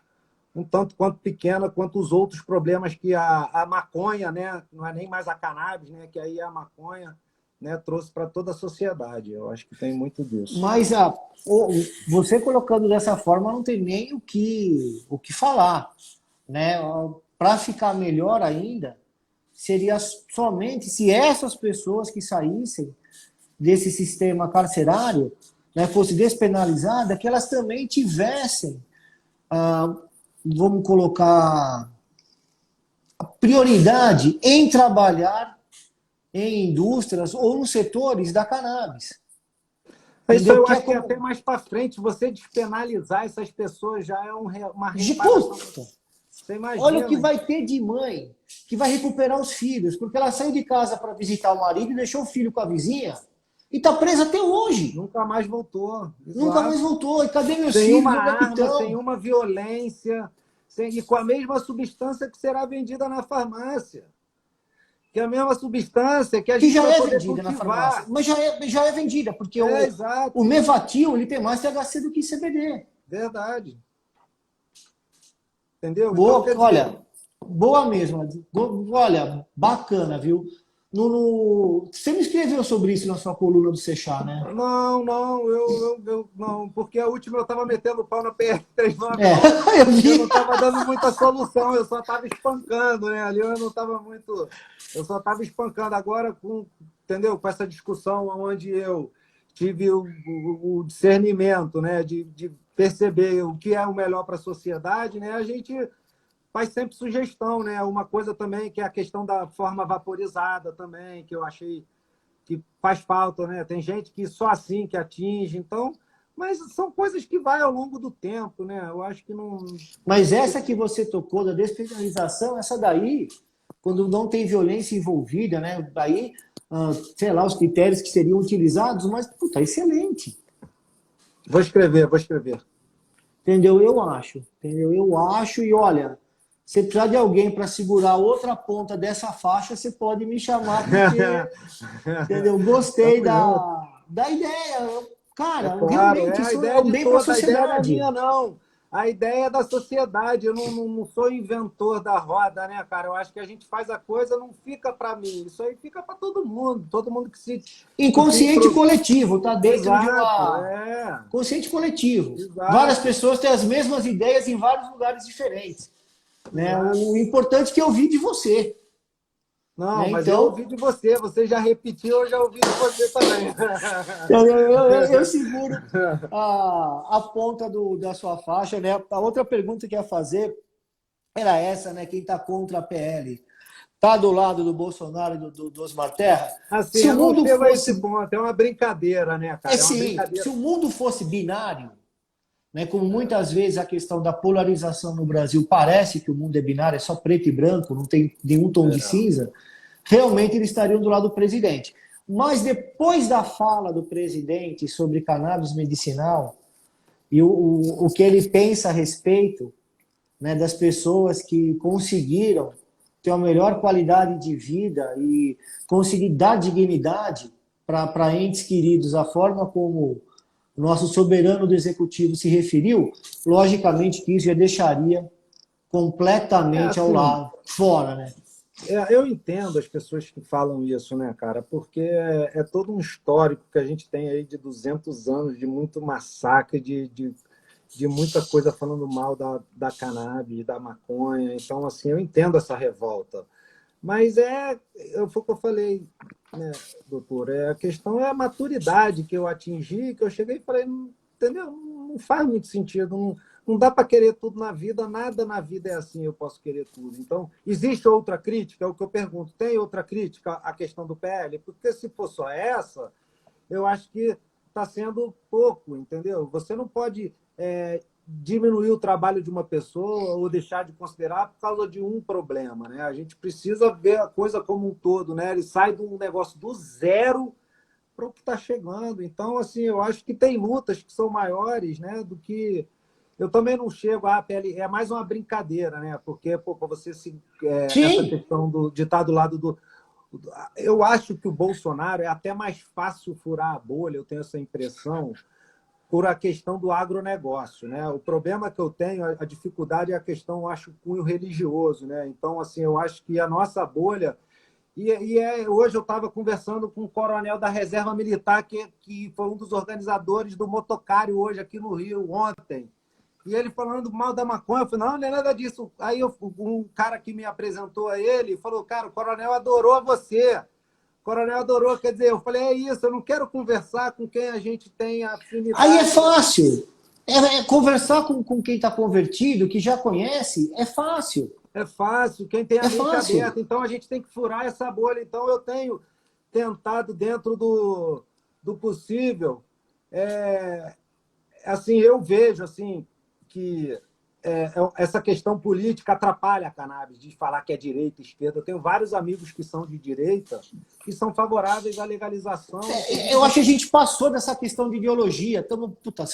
um tanto quanto pequena quanto os outros problemas que a maconha, né, não é nem mais a cannabis, né, que aí a maconha, né, trouxe para toda a sociedade. Eu acho que tem muito disso. Mas você colocando dessa forma não tem nem o que falar. Né? Para ficar melhor ainda, seria somente se essas pessoas que saíssem desse sistema carcerário, né, fosse despenalizada, que elas também tivessem vamos colocar prioridade em trabalhar em indústrias ou nos setores da cannabis. Isso eu acho que até mais para frente, você despenalizar essas pessoas já é uma reparação. Você imagina, olha o que vai ter de mãe que vai recuperar os filhos, porque ela saiu de casa para visitar o marido e deixou o filho com a vizinha e está presa até hoje. Nunca mais voltou. Nunca mais voltou. E cadê meus filhos? Tem uma arma, tem uma violência, e com a mesma substância que será vendida na farmácia. Que é a mesma substância que a gente já vai é poder vendida cultivar. Na farmácia. Mas já é vendida, porque o Mevatil ele tem mais THC do que CBD. Verdade. Entendeu? Boa, então, olha, boa mesmo. Olha, bacana, viu? Você me escreveu sobre isso na sua coluna do Seixá, né? Não, não, não, porque a última eu estava metendo o pau na PR-391, É, eu eu não vi. estava dando muita solução, eu só estava espancando, né? Ali eu não estava muito. Eu só estava espancando. Agora, entendeu? Com essa discussão onde eu tive o discernimento, né? De perceber o que é o melhor para a sociedade, né? A gente faz sempre sugestão, né? Uma coisa também que é a questão da forma vaporizada também, que eu achei que faz falta, né? Tem gente que só assim que atinge, então, mas são coisas que vai ao longo do tempo, né? Eu acho que não. Mas essa que você tocou da despenalização, essa daí, quando não tem violência envolvida, né? Daí, sei lá, os critérios que seriam utilizados, mas, puta, excelente. Vou escrever, vou escrever. Entendeu? Eu acho. Entendeu? Eu acho, e olha, se precisar de alguém para segurar outra ponta dessa faixa, você pode me chamar, porque, entendeu? Gostei Tamo junto. da ideia. É Cara, claro, é realmente a isso é ideia o de bem para a toda, a ideia não é sociedade. minha, não. A ideia é da sociedade. Eu não sou inventor da roda, né, cara? Eu acho que a gente faz a coisa, não fica para mim. Isso aí fica para todo mundo que se Inconsciente coletivo, está dentro de Exato, uma. é. Consciente coletivo. Várias Exato, pessoas têm as mesmas ideias em vários lugares diferentes. Né? exato. O importante é que eu vi de você. Não, Né? mas eu Então, ouvi de você. Você já repetiu, eu já ouvi de você também. eu seguro a ponta da sua faixa. Né? A outra pergunta que eu ia fazer era essa, né? Quem está contra a PL? Está do lado do Bolsonaro e do Osmar Terra? Assim, Se o eu não mundo chego a esse fosse. ponto. É uma brincadeira, né, É cara? É uma sim, se brincadeira. o mundo fosse binário, né, como muitas vezes a questão da polarização no Brasil parece que o mundo é binário, é só preto e branco, não tem nenhum tom de É. cinza, realmente eles estariam do lado do presidente. Mas depois da fala do presidente sobre cannabis medicinal e o que ele pensa a respeito, né, das pessoas que conseguiram ter uma melhor qualidade de vida e conseguir dar dignidade para entes queridos, a forma como o nosso soberano do executivo se referiu, logicamente que isso já deixaria É completamente ao assim, lado, fora, né? eu entendo as pessoas que falam isso, né, cara? Porque é todo um histórico que a gente tem aí de 200 anos de muito massacre, de muita coisa falando mal da cannabis, da maconha. Então, assim, eu entendo essa revolta. Mas foi o que eu falei, né, doutor? A questão é a maturidade que eu atingi, que eu cheguei e falei, entendeu? Não faz muito sentido. Não dá para querer tudo na vida, nada na vida é assim, eu posso querer tudo. Então, existe outra crítica? É o que eu pergunto. Tem outra crítica à questão do PL? Porque se for só essa, eu acho que está sendo pouco, entendeu? Você não pode diminuir o trabalho de uma pessoa ou deixar de considerar por causa de um problema, né? A gente precisa ver a coisa como um todo, né? Ele sai de um negócio do zero para o que está chegando. Então, assim, eu acho que tem lutas que são maiores, né, do que eu também não chego a pele, é mais uma brincadeira, né? Porque para você essa Sim, questão de estar do lado do. Eu acho que o Bolsonaro é até mais fácil furar a bolha, eu tenho essa impressão, por a questão do agronegócio, né? O problema que eu tenho, a dificuldade é a questão, eu acho, cunho religioso, né? Então, assim, eu acho que a nossa bolha hoje eu estava conversando com um coronel da Reserva Militar, que foi um dos organizadores do Motocário hoje aqui no Rio, ontem. E ele falando mal da maconha, eu falei, não, não é nada disso. Aí um cara que me apresentou a ele falou, cara, o coronel adorou você. O coronel adorou, quer dizer, eu falei, é isso, eu não quero conversar com quem a gente tem aí é afinidade. fácil. Conversar com quem está convertido, que já conhece, é fácil. É fácil, quem tem a É mente fácil. aberta. Então a gente tem que furar essa bolha. Então eu tenho tentado, dentro do possível, é, assim, eu vejo assim que essa questão política atrapalha a cannabis, de falar que é direita, esquerda. Eu tenho vários amigos que são de direita que são favoráveis à legalização, Eu inclusive. acho que a gente passou dessa questão de ideologia. Estamos, puta,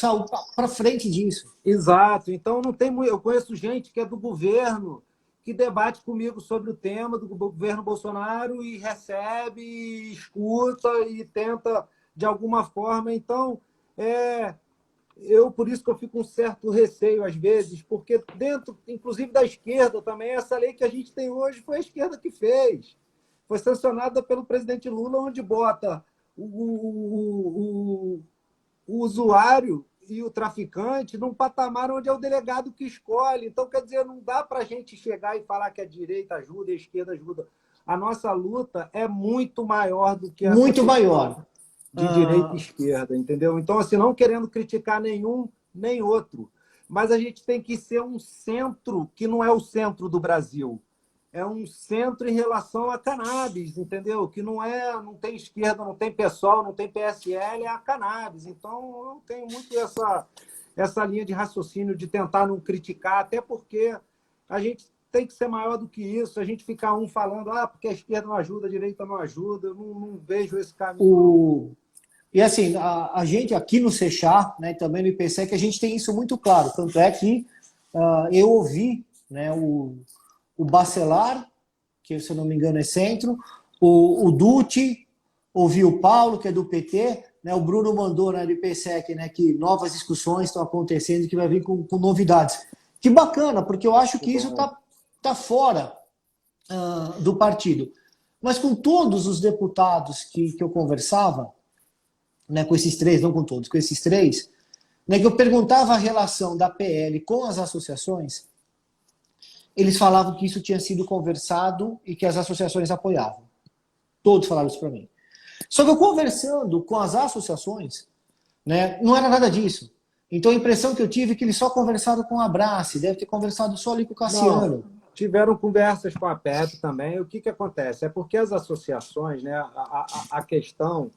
para frente disso. Exato. Então não tem eu conheço gente que é do governo que debate comigo sobre o tema do governo Bolsonaro e recebe, escuta e tenta de alguma forma. Então, por isso que eu fico com um certo receio às vezes, porque dentro, inclusive da esquerda também, essa lei que a gente tem hoje foi a esquerda que fez. foi sancionada pelo presidente Lula, onde bota o usuário e o traficante num patamar onde é o delegado que escolhe. Então, quer dizer, não dá para a gente chegar e falar que a direita ajuda e a esquerda ajuda. A nossa luta é muito maior do que essa Muito maior. de direita e esquerda, entendeu? Então, assim, não querendo criticar nenhum nem outro, mas a gente tem que ser um centro que não é o centro do Brasil. É um centro em relação a cannabis, entendeu? Que não tem esquerda, não tem PSOL, não tem PSL, é a cannabis. Então, eu tenho muito essa linha de raciocínio de tentar não criticar, até porque a gente tem que ser maior do que isso. A gente ficar falando, porque a esquerda não ajuda, a direita não ajuda, eu não vejo esse caminho. E assim, a gente aqui no Seixar, né, também no IPSEC, a gente tem isso muito claro. Tanto é que eu ouvi, né, o Bacelar, que se eu não me engano é centro, o Dutti, ouvi o Paulo, que é do PT, né, o Bruno mandou na IPSEC, né, que novas discussões estão acontecendo e que vai vir com novidades. Que bacana, porque eu acho que isso tá fora do partido. Mas com todos os deputados que eu conversava, né, com esses três, não com todos, com esses três, né, que eu perguntava a relação da PL com as associações, eles falavam que isso tinha sido conversado e que as associações apoiavam. Todos falaram isso para mim. Só que eu conversando com as associações, né, não era nada disso. Então a impressão que eu tive é que eles só conversaram com a Abrace, deve ter conversado só ali com o Cassiano. Não, tiveram conversas com a PEP também. O que acontece? É porque as associações, né, a questão...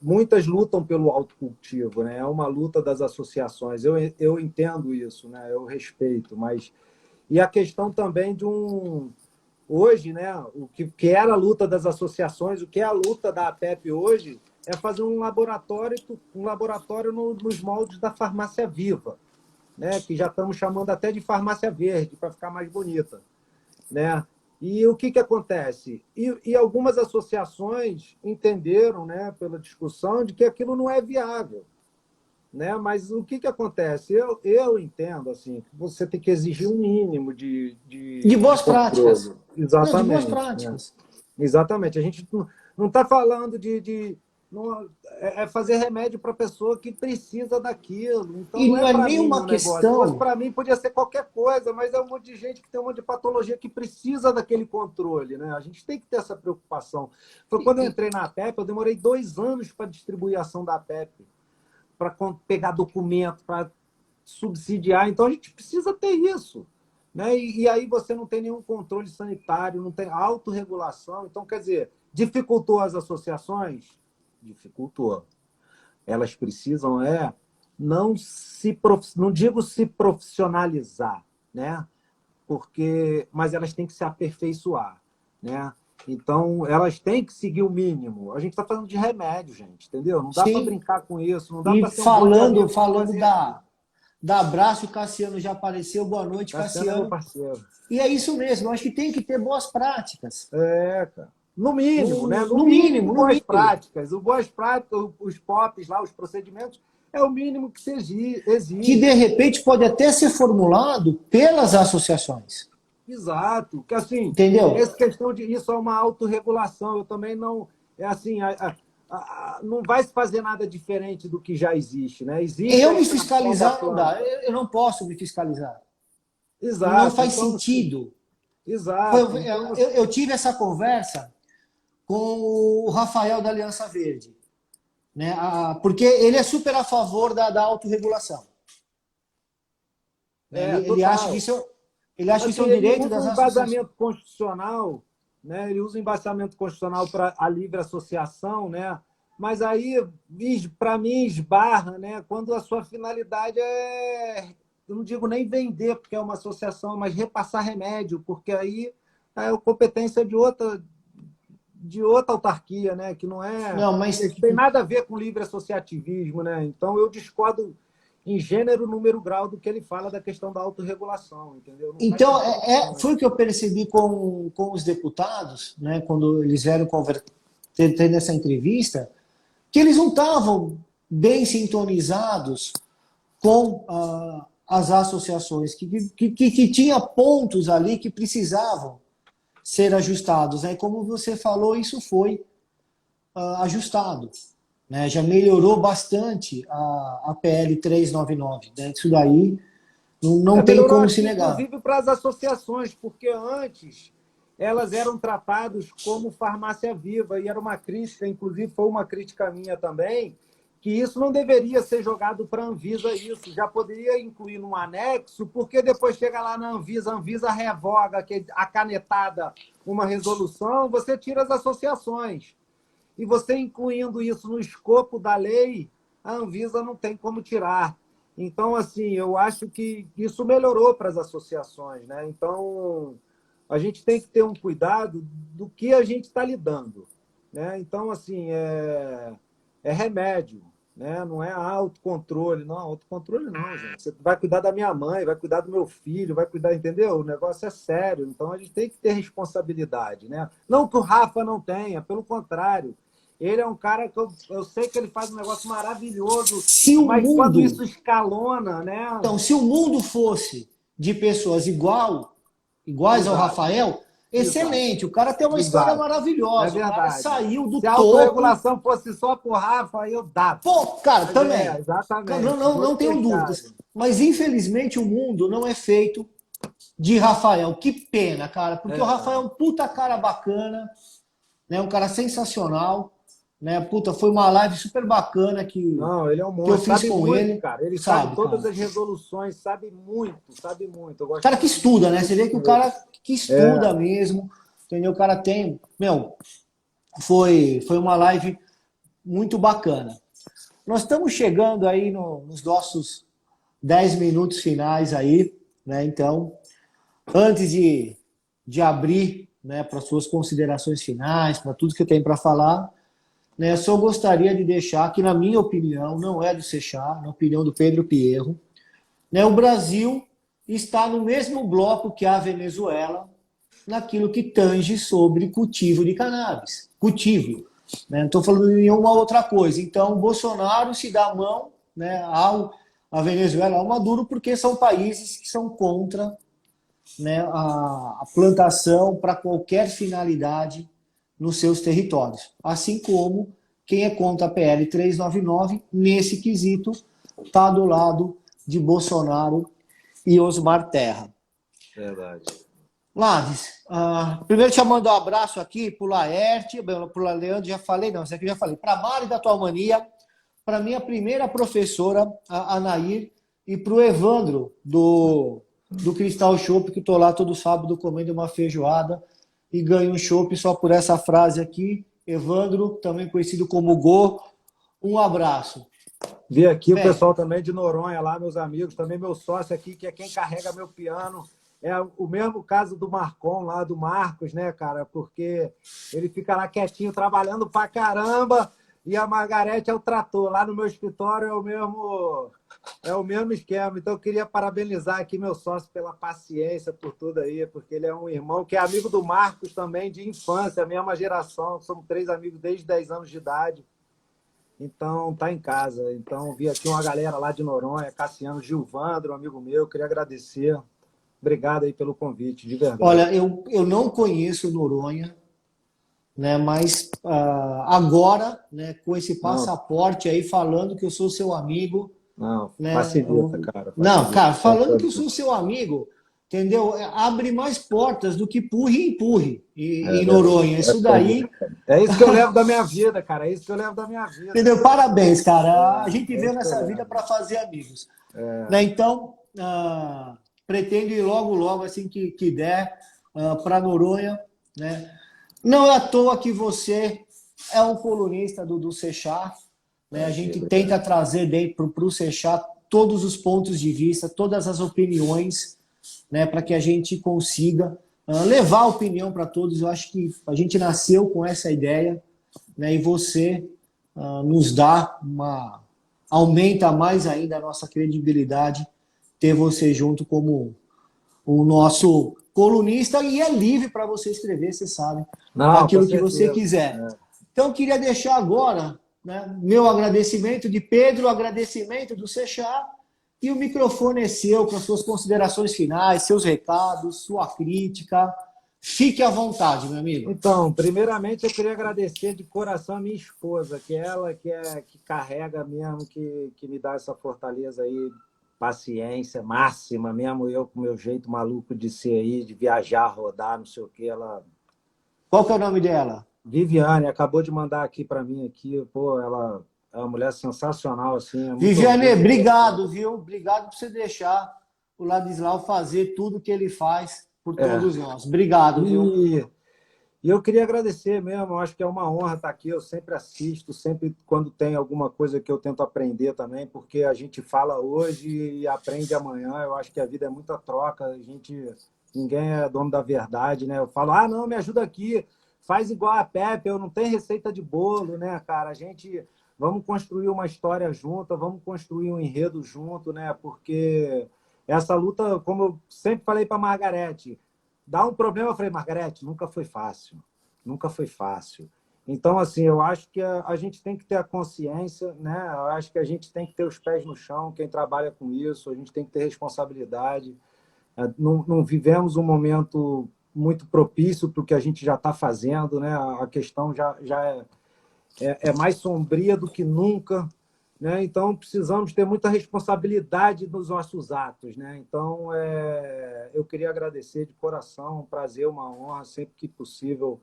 muitas lutam pelo autocultivo, né? É uma luta das associações. Eu entendo isso, né? Eu respeito, mas e a questão também de hoje, né? O que era a luta das associações, o que é a luta da APEP hoje é fazer um laboratório nos moldes da farmácia viva, né? Que já estamos chamando até de farmácia verde para ficar mais bonita, né? E o que acontece? E algumas associações entenderam, né, pela discussão, de que aquilo não é viável. Né? Mas o que acontece? Eu entendo assim, que você tem que exigir um mínimo de boas práticas. Exatamente. Não, de boas práticas. Né? Exatamente. A gente não está falando fazer remédio para a pessoa que precisa daquilo. Então, e não é para nenhuma questão. Para mim, podia ser qualquer coisa, mas é um monte de gente que tem um monte de patologia que precisa daquele controle. Né? A gente tem que ter essa preocupação. Foi quando eu entrei na APEP, eu demorei 2 anos para distribuir a ação da APEP, para pegar documento, para subsidiar. Então, a gente precisa ter isso. Né? E aí você não tem nenhum controle sanitário, não tem autorregulação. Então, quer dizer, dificultou as associações? Dificultou. Elas precisam não digo se profissionalizar, né? Mas elas têm que se aperfeiçoar, né? Então elas têm que seguir o mínimo. A gente está falando de remédio, gente, entendeu? Não dá para brincar com isso, não dá para ser falando da Abraço, o Cassiano já apareceu. Boa noite, Cassiano. É meu parceiro. E é isso mesmo, eu acho que tem que ter boas práticas. Cara. No mínimo, né? No mínimo, boas práticas. Boas práticas, os POPs lá, os procedimentos, é o mínimo que se exige. Que, de repente, pode até ser formulado pelas associações. Exato. Que, assim, entendeu? Essa questão de isso é uma autorregulação. Eu também não... É assim, não vai se fazer nada diferente do que já existe, né? Eu me fiscalizar não dá. Eu não posso me fiscalizar. Exato. Não faz sentido. Exato. Eu tive essa conversa com o Rafael da Aliança Verde, né? Porque ele é super a favor da autorregulação. Ele acha que isso é um direito das associações. Constitucional, né? Ele usa o embasamento constitucional para a livre associação, né? Mas aí, para mim, esbarra, né? Quando a sua finalidade eu não digo nem vender, porque é uma associação, mas repassar remédio, porque aí é competência de outra autarquia, né? Que não tem nada a ver com livre associativismo, né? Então eu discordo em gênero, número, grau do que ele fala da questão da autorregulação, entendeu? Então, foi o que eu percebi com os deputados, né? Quando eles vieram tendo essa entrevista, que eles não estavam bem sintonizados com as associações, que tinha pontos ali que precisavam ser ajustados. Aí, como você falou, isso foi ajustado, né? Já melhorou bastante a PL 399, né? Isso daí não tem Melhorou, como acho se que negar. inclusive para as associações, porque antes elas eram tratadas como farmácia viva, e era uma crítica, inclusive foi uma crítica minha também, que isso não deveria ser jogado para a Anvisa, isso já poderia incluir num anexo, porque depois chega lá na Anvisa, a Anvisa revoga a canetada uma resolução, você tira as associações. E você incluindo isso no escopo da lei, a Anvisa não tem como tirar. Então, assim, eu acho que isso melhorou para as associações, né? Então, a gente tem que ter um cuidado do que a gente está lidando, né? Então, assim, é remédio, né? Não é autocontrole, não. Autocontrole não, gente. Você vai cuidar da minha mãe, vai cuidar do meu filho, vai cuidar, entendeu? O negócio é sério. Então, a gente tem que ter responsabilidade, né? Não que o Rafa não tenha, pelo contrário. Ele é um cara que eu sei que ele faz um negócio maravilhoso, Se o mas quando mundo, isso escalona, né? então, se o mundo fosse de pessoas iguais ao Exato, Rafael, exato, excelente. O cara tem uma história exato. É maravilhosa. O cara verdade. saiu do Se a topo. autorregulação fosse só por Rafa, aí eu dava. Pô, cara, Mas também. exatamente. Não Dois tenho dúvidas. fechados. Mas, infelizmente, o mundo não é feito de Rafael. Que pena, cara. Porque o Rafael é um puta cara bacana, né? Um cara sensacional. Né? Puta, foi uma live super bacana Não, ele é um que eu monstro. fiz Sabe com muito, ele. cara. Ele sabe Sabe, todas cara? as resoluções, sabe muito, sabe muito. Eu gosto Cara que muito de estuda, né? Você vê discutir que o com ele. cara que estuda mesmo, entendeu? O cara tem. Meu, foi uma live muito bacana. Nós estamos chegando aí nos nossos 10 minutos finais aí, né? Então, antes de abrir, né, para suas considerações finais, para tudo que eu tenho para falar, né, só gostaria de deixar que, na minha opinião, não é do Seixar, na opinião do Pedro Pierro, né, o Brasil está no mesmo bloco que a Venezuela naquilo que tange sobre cultivo de cannabis. Cultivo. Né? Não estou falando de nenhuma outra coisa. Então, o Bolsonaro se dá a mão, né, à Venezuela, ao Maduro, porque são países que são contra, né, a plantação para qualquer finalidade nos seus territórios. Assim como quem é contra a PL 399, nesse quesito, está do lado de Bolsonaro e Osmar Terra. Verdade. Lades, primeiro te mando um abraço aqui para o Laerte, para o Leandro, já falei, não, isso aqui eu já falei, para a Mari da Tua Mania, para a minha primeira professora, a Nair, e para o Evandro, do Cristal Chopp, que estou lá todo sábado comendo uma feijoada e ganho um chopp só por essa frase aqui. Evandro, também conhecido como Go, um abraço. Vi aqui o pessoal também de Noronha lá, meus amigos, também meu sócio aqui, que é quem carrega meu piano. É o mesmo caso do Marcon lá, do Marcos, né, cara? Porque ele fica lá quietinho, trabalhando pra caramba, e a Margarete é o trator. Lá no meu escritório é o mesmo esquema. Então, eu queria parabenizar aqui meu sócio pela paciência, por tudo aí, porque ele é um irmão que é amigo do Marcos também, de infância, a mesma geração. Somos 3 amigos desde 10 anos de idade. Então, tá em casa. Então, vi aqui uma galera lá de Noronha, Cassiano, Gilvandro, um amigo meu, queria agradecer. Obrigado aí pelo convite, de verdade. Olha, eu não conheço Noronha, né, mas agora, né, com esse passaporte aí, falando que eu sou seu amigo... Não, né, facilita, cara. Não, cara, falando que eu sou seu amigo, entendeu? Abre mais portas do que empurre e empurre em Noronha. Isso daí... É isso que eu levo da minha vida, cara. É isso que eu levo da minha vida. Entendeu? Parabéns, cara. A gente veio nessa vida para fazer amigos. Né? Então, pretendo ir logo, logo, assim que der, para Noronha. Né? Não é à toa que você é um colunista do Seixar. Né? A gente tenta trazer para o Seixar todos os pontos de vista, todas as opiniões, né? Para que a gente consiga levar a opinião para todos. Eu acho que a gente nasceu com essa ideia, né? E você nos dá aumenta mais ainda a nossa credibilidade ter você junto como o nosso colunista, e é livre para você escrever, você sabe, aquilo que você quiser. Então, eu queria deixar agora, né, meu agradecimento de Pedro, agradecimento do Seixar, e o microfone é seu, com as suas considerações finais, seus recados, sua crítica, Fique à vontade, meu amigo. Então, primeiramente eu queria agradecer de coração a minha esposa, que ela que carrega mesmo, que me dá essa fortaleza aí, paciência máxima mesmo, eu com meu jeito maluco de ser aí, de viajar, rodar, não sei o que, ela... Qual que é o nome dela? Viviane, acabou de mandar aqui para mim, aqui, pô, ela é uma mulher sensacional, assim, é muito Viviane, orgulho. obrigado, viu? Obrigado por você deixar o Ladislau fazer tudo que ele faz por É. todos nós. Obrigado, viu? E eu queria agradecer mesmo, eu acho que é uma honra estar aqui, eu sempre assisto, sempre quando tem alguma coisa que eu tento aprender também, porque a gente fala hoje e aprende amanhã, eu acho que a vida é muita troca, ninguém é dono da verdade, né? Eu falo, não, me ajuda aqui, faz igual a Pepe, eu não tenho receita de bolo, né, cara? Vamos construir uma história junta, vamos construir um enredo junto, né? Porque essa luta, como eu sempre falei para Margarete, dá um problema, eu falei, Margarete, nunca foi fácil. Nunca foi fácil. Então, assim, eu acho que a gente tem que ter a consciência, né? Eu acho que a gente tem que ter os pés no chão, quem trabalha com isso, a gente tem que ter responsabilidade. Não vivemos um momento muito propício para o que a gente já está fazendo, né? A questão já é mais sombria do que nunca, né? Então, precisamos ter muita responsabilidade nos nossos atos, né? Então, eu queria agradecer de coração, um prazer, uma honra, sempre que possível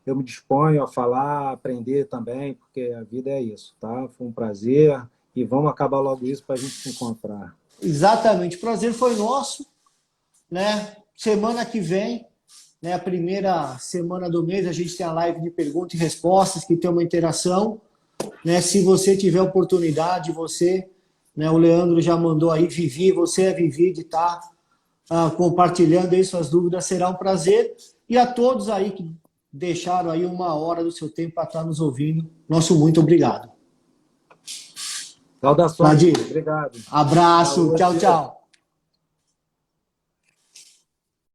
eu me disponho a falar, a aprender também, porque a vida é isso, tá? Foi um prazer e vamos acabar logo isso para a gente se encontrar. Exatamente. O prazer foi nosso, né? Semana que vem, né, a primeira semana do mês, a gente tem a live de perguntas e respostas, que tem uma interação. Né? Se você tiver oportunidade, você, né, o Leandro já mandou aí, Vivi, você é Vivi de estar compartilhando aí suas dúvidas, será um prazer. E a todos aí que deixaram aí 1 hora do seu tempo para estar nos ouvindo, nosso muito obrigado. Saudações, Nadir, obrigado. abraço, tchau, tchau.